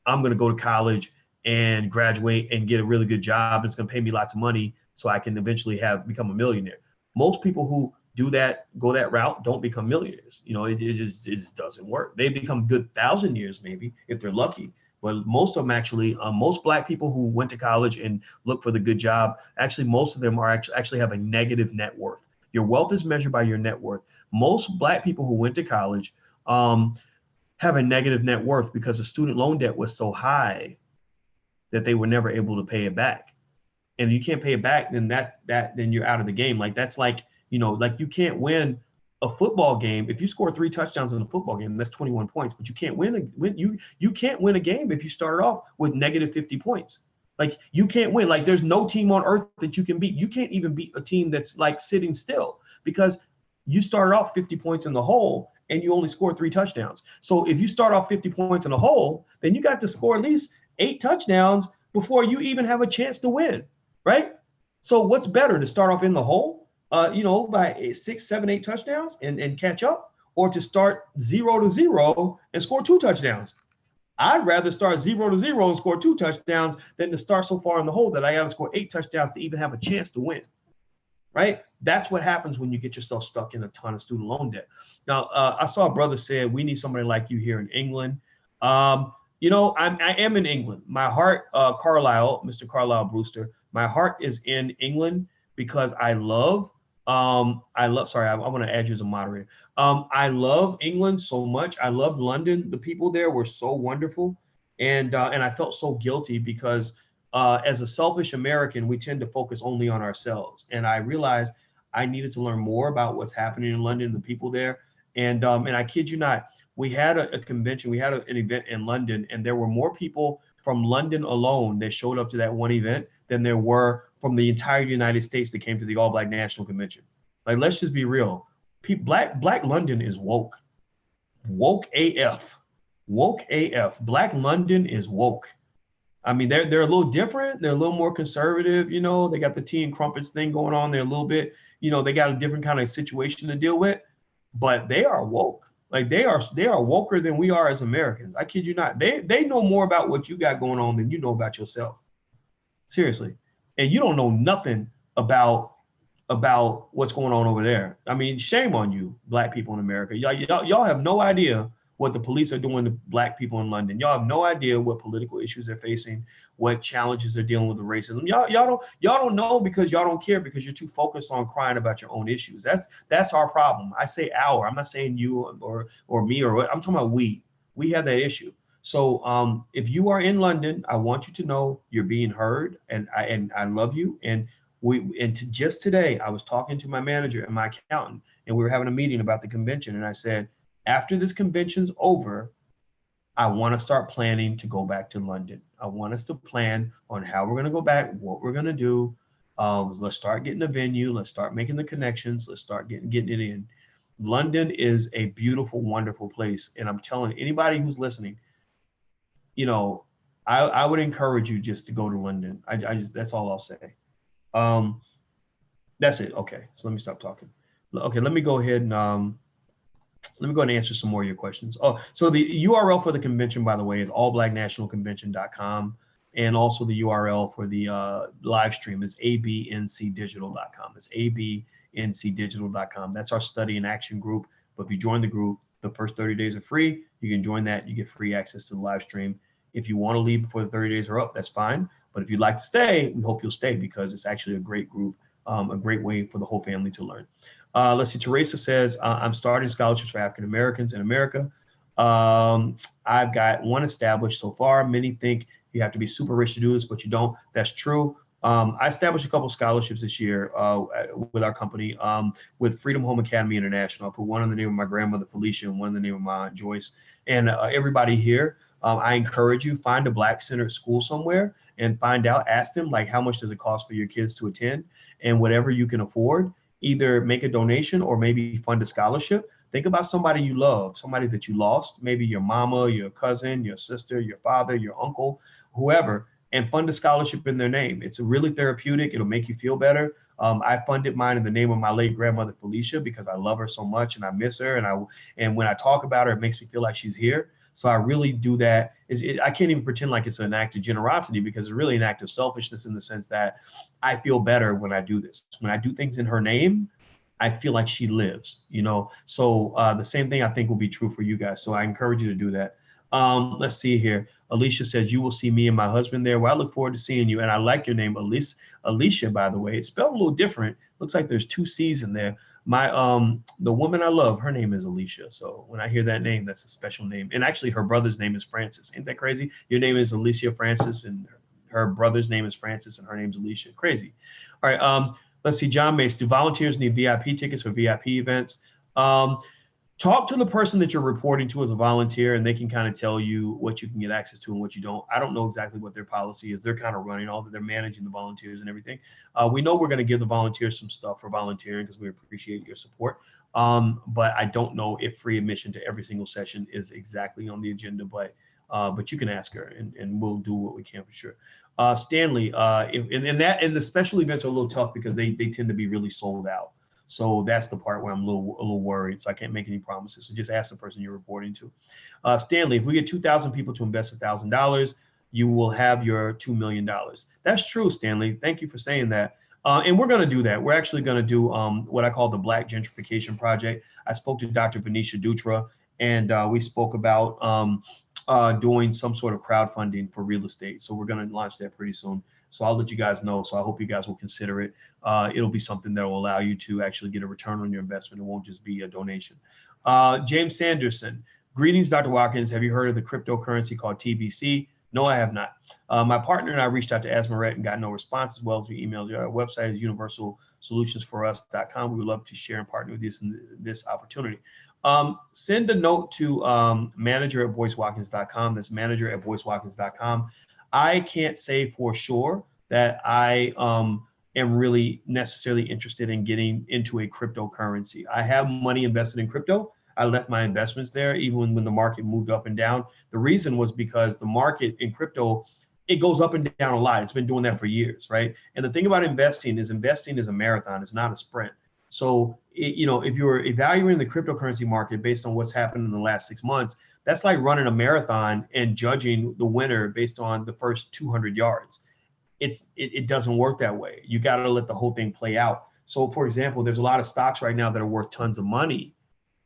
I'm going to go to college and graduate and get a really good job. It's going to pay me lots of money so I can eventually become a millionaire. Most people who do that, go that route, don't become millionaires. It just doesn't work. They become good 1,000 years maybe if they're lucky. But most of them actually, most Black people who went to college and look for the good job, actually most of them are actually have a negative net worth. Your wealth is measured by your net worth. Most Black people who went to college have a negative net worth because the student loan debt was so high that they were never able to pay it back. And if you can't pay it back, then then you're out of the game. Like that's like you can't win a football game. If you score 3 touchdowns in a football game, that's 21 points, but you can't you can't win a game if you started off with negative 50 points. Like you can't win. Like there's no team on earth that you can beat. You can't even beat a team that's like sitting still because you started off 50 points in the hole and you only scored 3 touchdowns. So if you start off 50 points in the hole, then you got to score at least 8 touchdowns before you even have a chance to win, right? So what's better, to start off in the hole, by 6, 7, 8 touchdowns and catch up, or to start 0-0 and score 2 touchdowns? I'd rather start 0-0 and score 2 touchdowns than to start so far in the hole that I got to score 8 touchdowns to even have a chance to win, right? That's what happens when you get yourself stuck in a ton of student loan debt. Now, I saw a brother say, we need somebody like you here in England. I am in England. My heart, Mr. Carlisle Brewster, my heart is in England because I want to add you as a moderator. I love England so much. I love London. The people there were so wonderful. And I felt so guilty because as a selfish American, we tend to focus only on ourselves. And I realized I needed to learn more about what's happening in London, the people there. And I kid you not, we had a convention, we had an event in London, and there were more people from London alone that showed up to that one event than there were from the entire United States that came to the All Black National Convention. Like, let's just be real. Black London is woke. Woke AF. Woke AF. Black London is woke. I mean, they're a little different. They're a little more conservative. They got the tea and crumpets thing going on there a little bit. They got a different kind of situation to deal with, but they are woke. Like they are woker than we are as Americans. I kid you not. They know more about what you got going on than you know about yourself. Seriously. And you don't know nothing about what's going on over there. I mean, shame on you, Black people in America. Y'all have no idea what the police are doing to Black people in London. Y'all have no idea what political issues they're facing, what challenges they're dealing with the racism. Y'all don't know because y'all don't care, because you're too focused on crying about your own issues. That's our problem. I say our. I'm not saying you or me or what. I'm talking about we. We have that issue. So if you are in London, I want you to know you're being heard, and I love you. And just today, I was talking to my manager and my accountant, and we were having a meeting about the convention. And I said, after this convention's over, I want to start planning to go back to London. I want us to plan on how we're going to go back, what we're going to do. Let's start getting a venue. Let's start making the connections. Let's start getting it in. London is a beautiful, wonderful place. And I'm telling anybody who's listening, you know, I would encourage you just to go to London. I just, that's all I'll say. That's it. Okay. So let me stop talking. Okay. Let me go ahead and answer some more of your questions. Oh, so the URL for the convention, by the way, is allblacknationalconvention.com. And also the URL for the live stream is abncdigital.com. It's abncdigital.com. That's our study and action group. But if you join the group, the first 30 days are free. You can join that. You get free access to the live stream. If you want to leave before the 30 days are up, that's fine. But if you'd like to stay, we hope you'll stay, because it's actually a great group, a great way for the whole family to learn. Let's see, Teresa says, I'm starting scholarships for African Americans in America. I've got one established so far. Many think you have to be super rich to do this, but you don't. That's true. I established a couple of scholarships this year with our company, with Freedom Home Academy International. I put one in the name of my grandmother, Felicia, and one in the name of my Aunt Joyce. And everybody here, I encourage you, find a Black-centered school somewhere and find out, ask them, like, how much does it cost for your kids to attend? And whatever you can afford, either make a donation or maybe fund a scholarship. Think about somebody you love, somebody that you lost, maybe your mama, your cousin, your sister, your father, your uncle, whoever, and fund a scholarship in their name. It's really therapeutic. It'll make you feel better. I funded mine in the name of my late grandmother, Felicia, because I love her so much and I miss her. And when I talk about her, it makes me feel like she's here. So I really do that. I can't even pretend like it's an act of generosity, because it's really an act of selfishness, in the sense that I feel better when I do this. When I do things in her name, I feel like she lives, you know? So the same thing I think will be true for you guys. So I encourage you to do that. Let's see here. Alicia says, you will see me and my husband there. Well, I look forward to seeing you. And I like your name, Alicia, by the way. It's spelled a little different. Looks like there's 2 C's in there. The woman I love, her name is Alicia. So when I hear that name, that's a special name. And actually her brother's name is Francis. Ain't that crazy? Your name is Alicia Francis, and her brother's name is Francis, and her name's Alicia. Crazy. All right. Let's see. John Mace, do volunteers need VIP tickets for VIP events? Talk to the person that you're reporting to as a volunteer, and they can kind of tell you what you can get access to and what you don't. I don't know exactly what their policy is. They're kind of running all that. They're managing the volunteers and everything. We know we're going to give the volunteers some stuff for volunteering, because we appreciate your support. But I don't know if free admission to every single session is exactly on the agenda, but you can ask her, and we'll do what we can for sure. Stanley, and the special events are a little tough, because they tend to be really sold out. So that's the part where I'm a little worried. So I can't make any promises. So just ask the person you're reporting to. Stanley, if we get 2,000 people to invest $1,000, you will have your $2 million. That's true, Stanley. Thank you for saying that. And we're going to do that. We're actually going to do what I call the Black Gentrification Project. I spoke to Dr. Venetia Dutra, and we spoke about doing some sort of crowdfunding for real estate. So we're going to launch that pretty soon. So I'll let you guys know. So I hope you guys will consider it. It'll be something that will allow you to actually get a return on your investment. It won't just be a donation. James Sanderson, greetings, Dr. Watkins. Have you heard of the cryptocurrency called TBC? No, I have not. My partner and I reached out to Asmaret and got no response, as well as we emailed you. Our website is universalsolutionsforus.com. We would love to share and partner with you in this opportunity. Send a note to manager@boycewatkins.com. That's manager@boycewatkins.com. I can't say for sure that I am really necessarily interested in getting into a cryptocurrency. I have money invested in crypto. I left my investments there even when the market moved up and down. The reason was because the market in crypto, it goes up and down a lot. It's been doing that for years, right? And the thing about investing is a marathon. It's not a sprint. So, if you're evaluating the cryptocurrency market based on what's happened in the last 6 months, that's like running a marathon and judging the winner based on the first 200 yards. It doesn't work that way. You got to let the whole thing play out. So, for example, there's a lot of stocks right now that are worth tons of money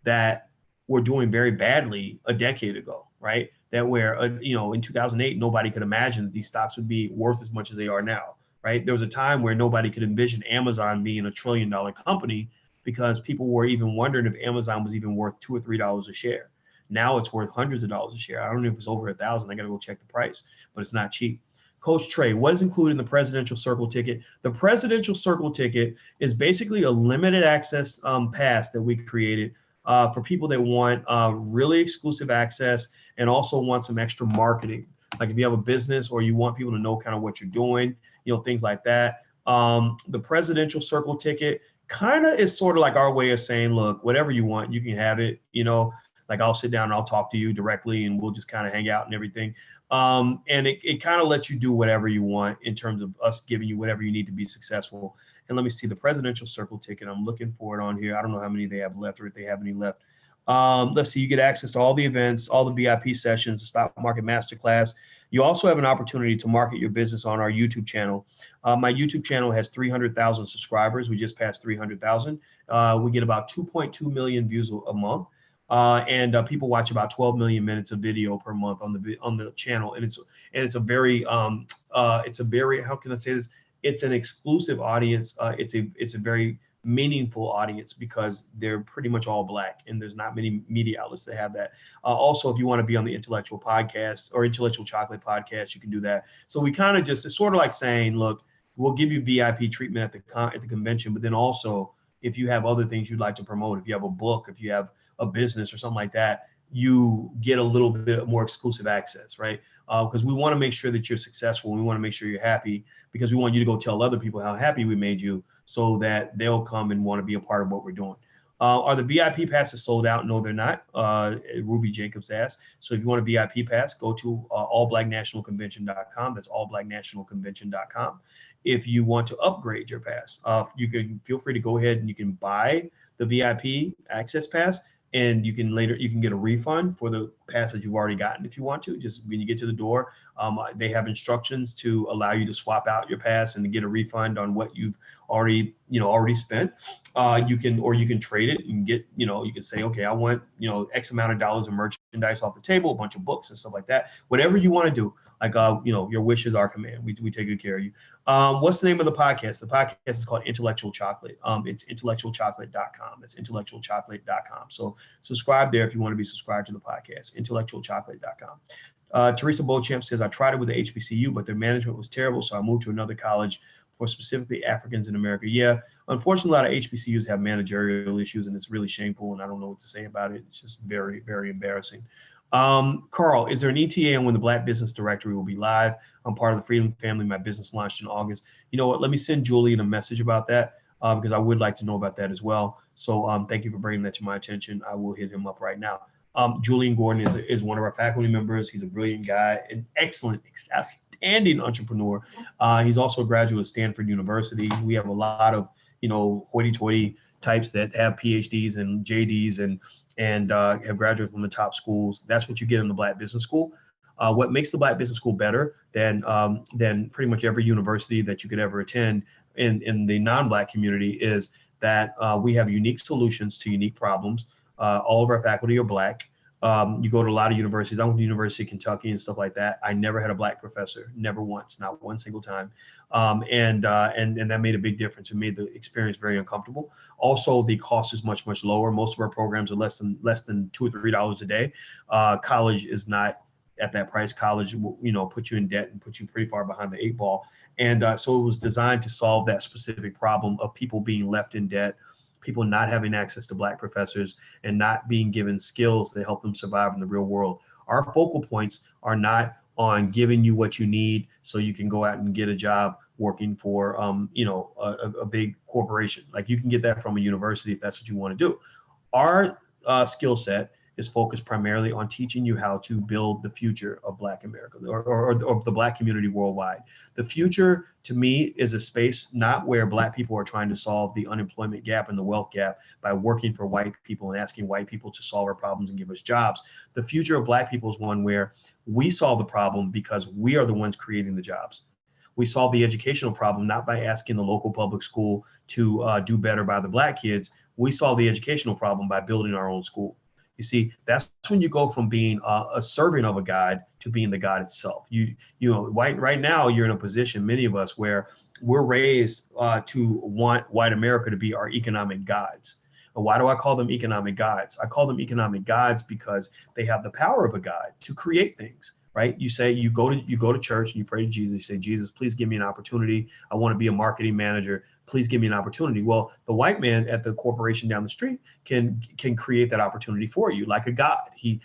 that were doing very badly a decade ago, right? That where, in 2008, nobody could imagine that these stocks would be worth as much as they are now, right? There was a time where nobody could envision Amazon being a $1 trillion company because people were even wondering if Amazon was even worth $2 or $3 a share. Now it's worth hundreds of dollars a share. I don't know if it's over 1,000. I got to go check the price, but it's not cheap. Coach Trey, what is included in the Presidential Circle ticket? The Presidential Circle ticket is basically a limited access pass that we created for people that want really exclusive access and also want some extra marketing. Like if you have a business or you want people to know kind of what you're doing, things like that. The Presidential Circle ticket kind of is sort of like our way of saying, look, whatever you want, you can have it. Like I'll sit down and I'll talk to you directly and we'll just kind of hang out and everything. And it kind of lets you do whatever you want in terms of us giving you whatever you need to be successful. And let me see the Presidential Circle ticket. I'm looking for it on here. I don't know how many they have left or if they have any left. Let's see, you get access to all the events, all the VIP sessions, the stock market masterclass. You also have an opportunity to market your business on our YouTube channel. My YouTube channel has 300,000 subscribers. We just passed 300,000. We get about 2.2 million views a month. And people watch about 12 million minutes of video per month on the channel, and it's a very how can I say this? It's an exclusive audience. It's a very meaningful audience because they're pretty much all Black, and there's not many media outlets that have that. Also, if you want to be on the Intellectual Podcast or Intellectual Chocolate Podcast, you can do that. So we kind of it's sort of like saying, look, we'll give you VIP treatment at the convention, but then also if you have other things you'd like to promote, if you have a book, if you have a business or something like that, you get a little bit more exclusive access, right? Because we want to make sure that you're successful. We want to make sure you're happy because we want you to go tell other people how happy we made you so that they'll come and want to be a part of what we're doing. Are the VIP passes sold out? No, they're not. Ruby Jacobs asked. So if you want a VIP pass, go to allblacknationalconvention.com. That's allblacknationalconvention.com. If you want to upgrade your pass, you can feel free to go ahead and you can buy the VIP access pass, and you can get a refund for the pass that you've already gotten if you want to. Just when you get to the door, they have instructions to allow you to swap out your pass and to get a refund on what you've already spent. You can trade it and get, you can say, okay, I want, X amount of dollars of merchandise off the table, a bunch of books and stuff like that. Whatever you want to do, like, your wish is our command. We take good care of you. What's the name of the podcast? The podcast is called Intellectual Chocolate. It's intellectualchocolate.com. It's intellectualchocolate.com. So subscribe there if you want to be subscribed to the podcast, intellectualchocolate.com. Teresa Beauchamp says, I tried it with the HBCU, but their management was terrible, so I moved to another college for specifically Africans in America. Yeah, unfortunately, a lot of HBCUs have managerial issues, and it's really shameful, and I don't know what to say about it. It's just very, very embarrassing. Carl, is there an ETA on when the Black Business Directory will be live? I'm part of the Freedom Family. My business launched in August. You know what? Let me send Julian a message about that because I would like to know about that as well. So thank you for bringing that to my attention. I will hit him up right now. Julian Gordon is one of our faculty members. He's a brilliant guy, an excellent, outstanding entrepreneur. He's also a graduate of Stanford University. We have a lot of, hoity-toity types that have PhDs and JDs and have graduated from the top schools. That's what you get in the Black Business School. What makes the Black Business School better than pretty much every university that you could ever attend in the non-Black community is that we have unique solutions to unique problems. All of our faculty are Black. You go to a lot of universities. I went to the University of Kentucky and stuff like that. I never had a Black professor, never once, not one single time. And that made a big difference. It made the experience very uncomfortable. Also, the cost is much, much lower. Most of our programs are less than $2 or $3 a day. College is not at that price. College will, put you in debt and put you pretty far behind the 8 ball. And so it was designed to solve that specific problem of people being left in debt, people not having access to Black professors, and not being given skills that help them survive in the real world. Our focal points are not on giving you what you need so you can go out and get a job working for, a big corporation. Like you can get that from a university if that's what you want to do. Our skill set is focused primarily on teaching you how to build the future of Black America or the Black community worldwide. The future, to me, is a space not where Black people are trying to solve the unemployment gap and the wealth gap by working for white people and asking white people to solve our problems and give us jobs. The future of Black people is one where we solve the problem because we are the ones creating the jobs. We solve the educational problem not by asking the local public school to do better by the Black kids. We solve the educational problem by building our own school. You see, that's when you go from being a servant of a God to being the God itself. You know, right now you're in a position, many of us, where we're raised to want white America to be our economic gods. And why do I call them economic gods? I call them economic gods because they have the power of a God to create things. Right? You say you go to church and you pray to Jesus. You say, Jesus, please give me an opportunity. I want to be a marketing manager. Please give me an opportunity. Well, the white man at the corporation down the street can create that opportunity for you like a God. He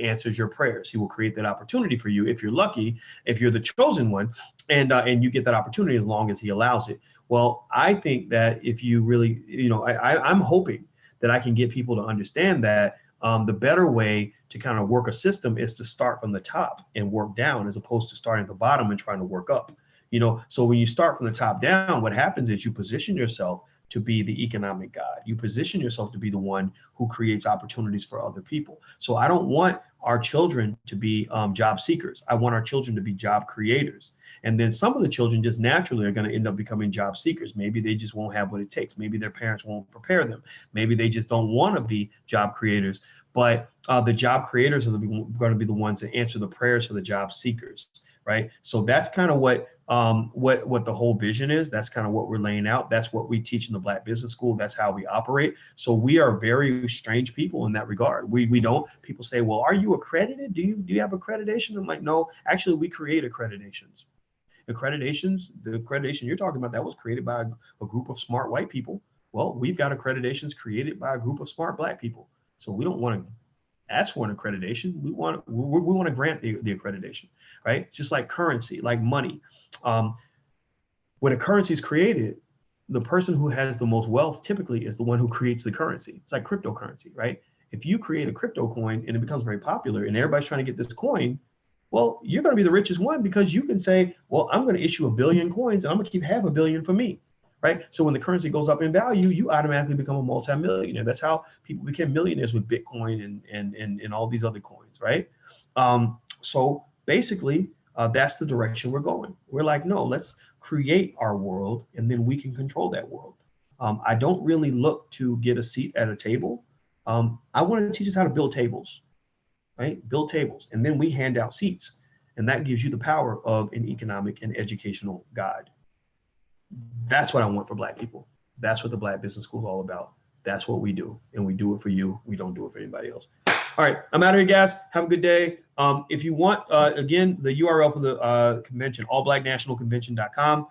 answers your prayers. He will create that opportunity for you if you're lucky, if you're the chosen one, and you get that opportunity as long as he allows it. Well, I think that if you really, you know, I'm hoping that I can get people to understand that the better way to kind of work a system is to start from the top and work down, as opposed to starting at the bottom and trying to work up. You know, so when you start from the top down, what happens is you position yourself to be the economic God. You position yourself to be the one who creates opportunities for other people. So I don't want our children to be job seekers. I want our children to be job creators. And then some of the children just naturally are going to end up becoming job seekers. Maybe they just won't have what it takes. Maybe their parents won't prepare them. Maybe they just don't want to be job creators. But the job creators are going to be the ones that answer the prayers for the job seekers, right? So that's kind of what the whole vision is. That's kind of what we're laying out. That's what we teach in the Black Business School. That's how we operate. So we are very strange people in that regard. We don't. People say, well, are you accredited? Do you have accreditation? I'm like, no, actually, we create accreditations. The accreditation you're talking about, that was created by a group of smart white people. Well, we've got accreditations created by a group of smart Black people. So we don't want to ask for an accreditation. We want to grant the accreditation, right? Just like currency, like money. When a currency is created, the person who has the most wealth typically is the one who creates the currency. It's like cryptocurrency, right? If you create a crypto coin and it becomes very popular and everybody's trying to get this coin, well, you're going to be the richest one because you can say, well, I'm going to issue 1 billion coins and I'm going to keep 500 million for me. Right? So when the currency goes up in value, you automatically become a multimillionaire. That's how people became millionaires with Bitcoin and all these other coins, right? So basically, that's the direction we're going. We're like, no, let's create our world and then we can control that world. I don't really look to get a seat at a table. I want to teach us how to build tables, right? Build tables, and then we hand out seats. And that gives you the power of an economic and educational guide. That's what I want for Black people. That's what the Black Business School is all about. That's what we do. And we do it for you. We don't do it for anybody else. All right. I'm out of here, guys. Have a good day. If you want, again, the URL for the convention, allblacknationalconvention.com,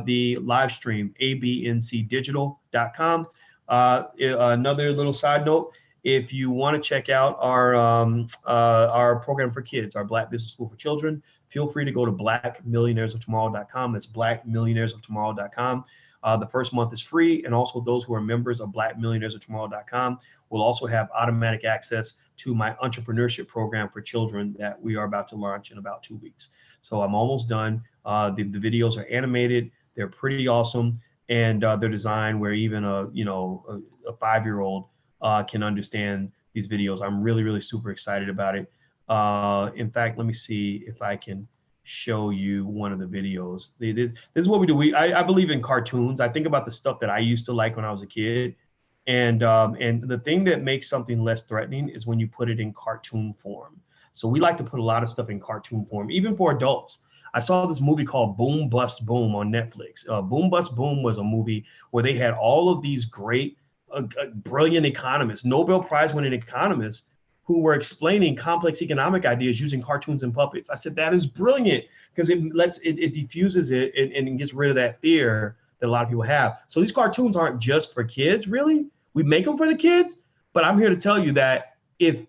the live stream, abncdigital.com. Another little side note, if you want to check out our program for kids, our Black Business School for Children, feel free to go to blackmillionairesoftomorrow.com. That's blackmillionairesoftomorrow.com. The first month is free, and also those who are members of blackmillionairesoftomorrow.com will also have automatic access to my entrepreneurship program for children that we are about to launch in about 2 weeks. So I'm almost done. The videos are animated. They're pretty awesome, and they're designed where even a 5-year-old can understand these videos. I'm really, really super excited about it. In fact, let me see if I can show you one of the videos. This is what we do. I believe in cartoons. I think about the stuff that I used to like when I was a kid. And the thing that makes something less threatening is when you put it in cartoon form. So we like to put a lot of stuff in cartoon form, even for adults. I saw this movie called Boom Bust Boom on Netflix. Boom Bust Boom was a movie where they had all of these great, brilliant economists, Nobel Prize winning economists, who were explaining complex economic ideas using cartoons and puppets. I said, that is brilliant, because it diffuses it and gets rid of that fear that a lot of people have. So these cartoons aren't just for kids, really. We make them for the kids, but I'm here to tell you that if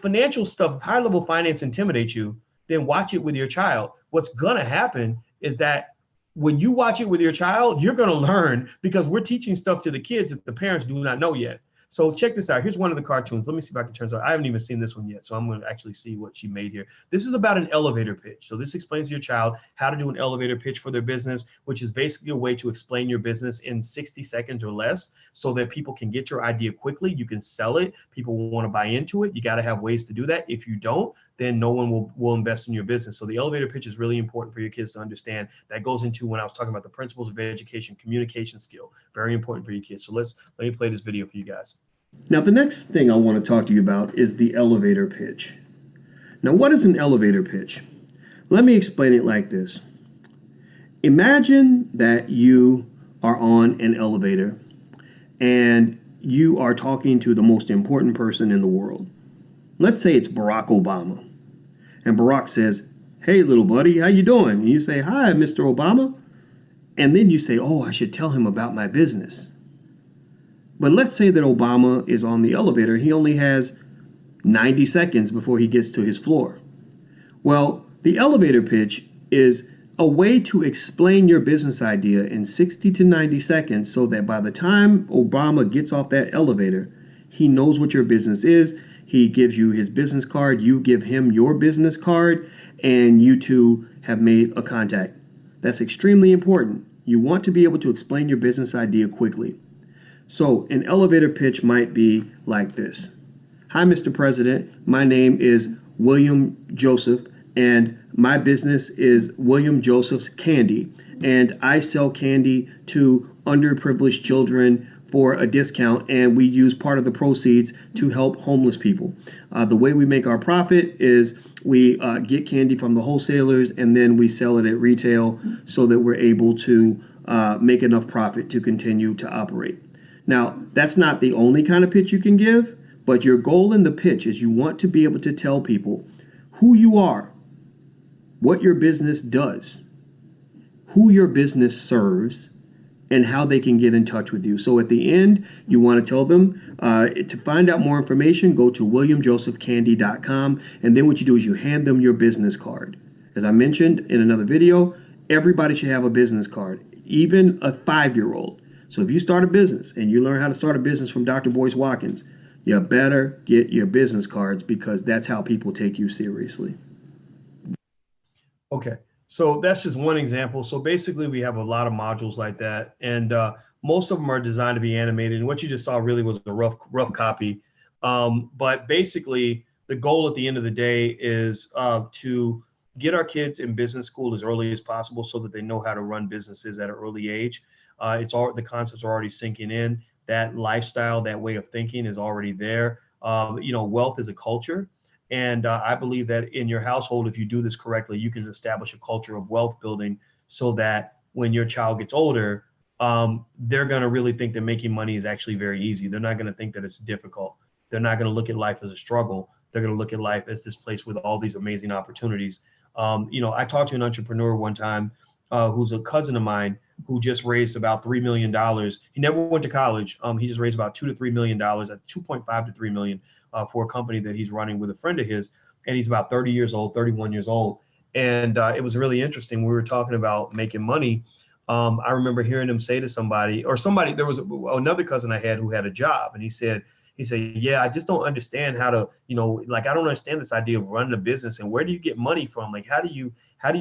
financial stuff, high level finance intimidates you, then watch it with your child. What's gonna happen is that when you watch it with your child, you're gonna learn, because we're teaching stuff to the kids that the parents do not know yet. So check this out. Here's one of the cartoons. Let me see if I can turn it on. I haven't even seen this one yet, so I'm going to actually see what she made here. This is about an elevator pitch. So this explains to your child how to do an elevator pitch for their business, which is basically a way to explain your business in 60 seconds or less so that people can get your idea quickly. You can sell it. People will want to buy into it. You got to have ways to do that. If you don't, then no one will invest in your business. So the elevator pitch is really important for your kids to understand. That goes into when I was talking about the principles of education, communication skill, very important for your kids. So let me play this video for you guys. Now, the next thing I want to talk to you about is the elevator pitch. Now, what is an elevator pitch? Let me explain it like this. Imagine that you are on an elevator and you are talking to the most important person in the world. Let's say it's Barack Obama. And Barack says, "Hey, little buddy, how you doing?" And you say, "Hi, Mr. Obama." And then you say, "Oh, I should tell him about my business." But let's say that Obama is on the elevator. He only has 90 seconds before he gets to his floor. Well, the elevator pitch is a way to explain your business idea in 60 to 90 seconds so that by the time Obama gets off that elevator, he knows what your business is. He gives you his business card, you give him your business card, and you two have made a contact. That's extremely important. You want to be able to explain your business idea quickly. So an elevator pitch might be like this. "Hi, Mr. President. My name is William Joseph, and my business is William Joseph's Candy. And I sell candy to underprivileged children for a discount, and we use part of the proceeds to help homeless people. The way we make our profit is we get candy from the wholesalers, and then we sell it at retail so that we're able to make enough profit to continue to operate." Now, that's not the only kind of pitch you can give, but your goal in the pitch is you want to be able to tell people who you are, what your business does, who your business serves, and how they can get in touch with you. So at the end, you want to tell them to find out more information, go to williamjosephcandy.com. And then what you do is you hand them your business card. As I mentioned in another video, everybody should have a business card, even a 5-year-old. So if you start a business and you learn how to start a business from Dr. Boyce Watkins, you better get your business cards because that's how people take you seriously. Okay, so that's just one example. So basically we have a lot of modules like that, and most of them are designed to be animated. And what you just saw really was a rough copy. But basically the goal at the end of the day is to get our kids in business school as early as possible so that they know how to run businesses at an early age. The concepts are already sinking in. That lifestyle, that way of thinking is already there. Wealth is a culture. And I believe that in your household, if you do this correctly, you can establish a culture of wealth building so that when your child gets older, they're going to really think that making money is actually very easy. They're not going to think that it's difficult. They're not going to look at life as a struggle. They're going to look at life as this place with all these amazing opportunities. I talked to an entrepreneur one time who's a cousin of mine who just raised about $3 million. He never went to college. He just raised about $2 to $3 million, at 2.5 to 3 million for a company that he's running with a friend of his. And he's about 30 years old, 31 years old. And it was really interesting. We were talking about making money. I remember hearing him say to somebody, there was another cousin I had who had a job, and he said, "Yeah, I just don't understand how to, I don't understand this idea of running a business, and where do you get money from? Like, how do you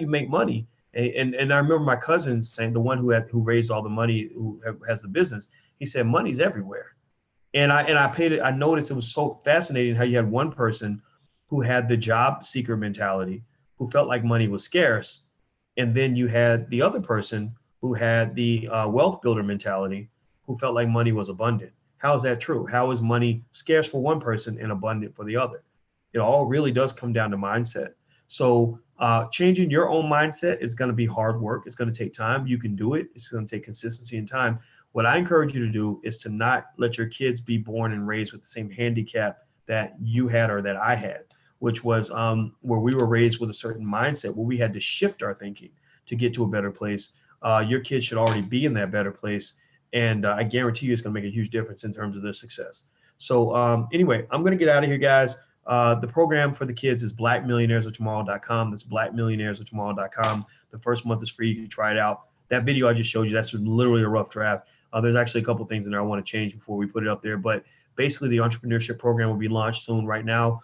make money?" And I remember my cousin saying, the one who raised all the money, who has the business, he said, "Money's everywhere." And I noticed it was so fascinating how you had one person who had the job seeker mentality, who felt like money was scarce. And then you had the other person who had the wealth builder mentality, who felt like money was abundant. How is that true? How is money scarce for one person and abundant for the other? It all really does come down to mindset. So changing your own mindset is going to be hard work. It's going to take time. You can do it. It's going to take consistency and time. What I encourage you to do is to not let your kids be born and raised with the same handicap that you had or that I had, which was where we were raised with a certain mindset where we had to shift our thinking to get to a better place. Your kids should already be in that better place. And I guarantee you it's going to make a huge difference in terms of their success. So anyway, I'm going to get out of here, guys. The program for the kids is blackmillionairesoftomorrow.com. That's blackmillionairesoftomorrow.com. The first month is free. You can try it out. That video I just showed you, that's literally a rough draft. There's actually a couple things in there I want to change before we put it up there. But basically, the entrepreneurship program will be launched soon. Right now,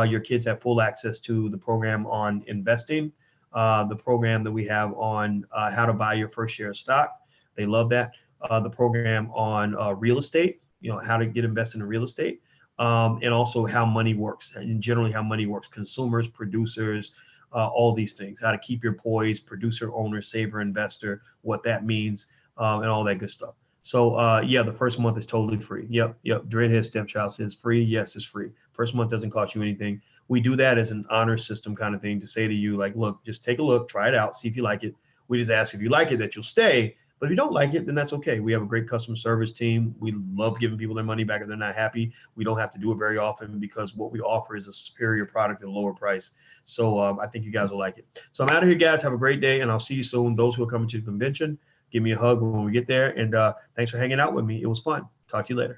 your kids have full access to the program on investing, the program that we have on how to buy your first share of stock. They love that. The program on real estate, how to get invested in real estate, and also how money works, and generally how money works, consumers, producers, all these things, how to keep your poise, producer, owner, saver, investor, what that means, and all that good stuff. So yeah, the first month is totally free. Yep, yep. Dreadhead Stepchild says free. Yes, it's free. First month doesn't cost you anything. We do that as an honor system kind of thing to say to you, like, look, just take a look, try it out, see if you like it. We just ask if you like it that you'll stay. But if you don't like it, then that's okay. We have a great customer service team. We love giving people their money back if they're not happy. We don't have to do it very often because what we offer is a superior product at a lower price. So I think you guys will like it. So I'm out of here, guys. Have a great day, and I'll see you soon. Those who are coming to the convention, give me a hug when we get there. And thanks for hanging out with me. It was fun. Talk to you later.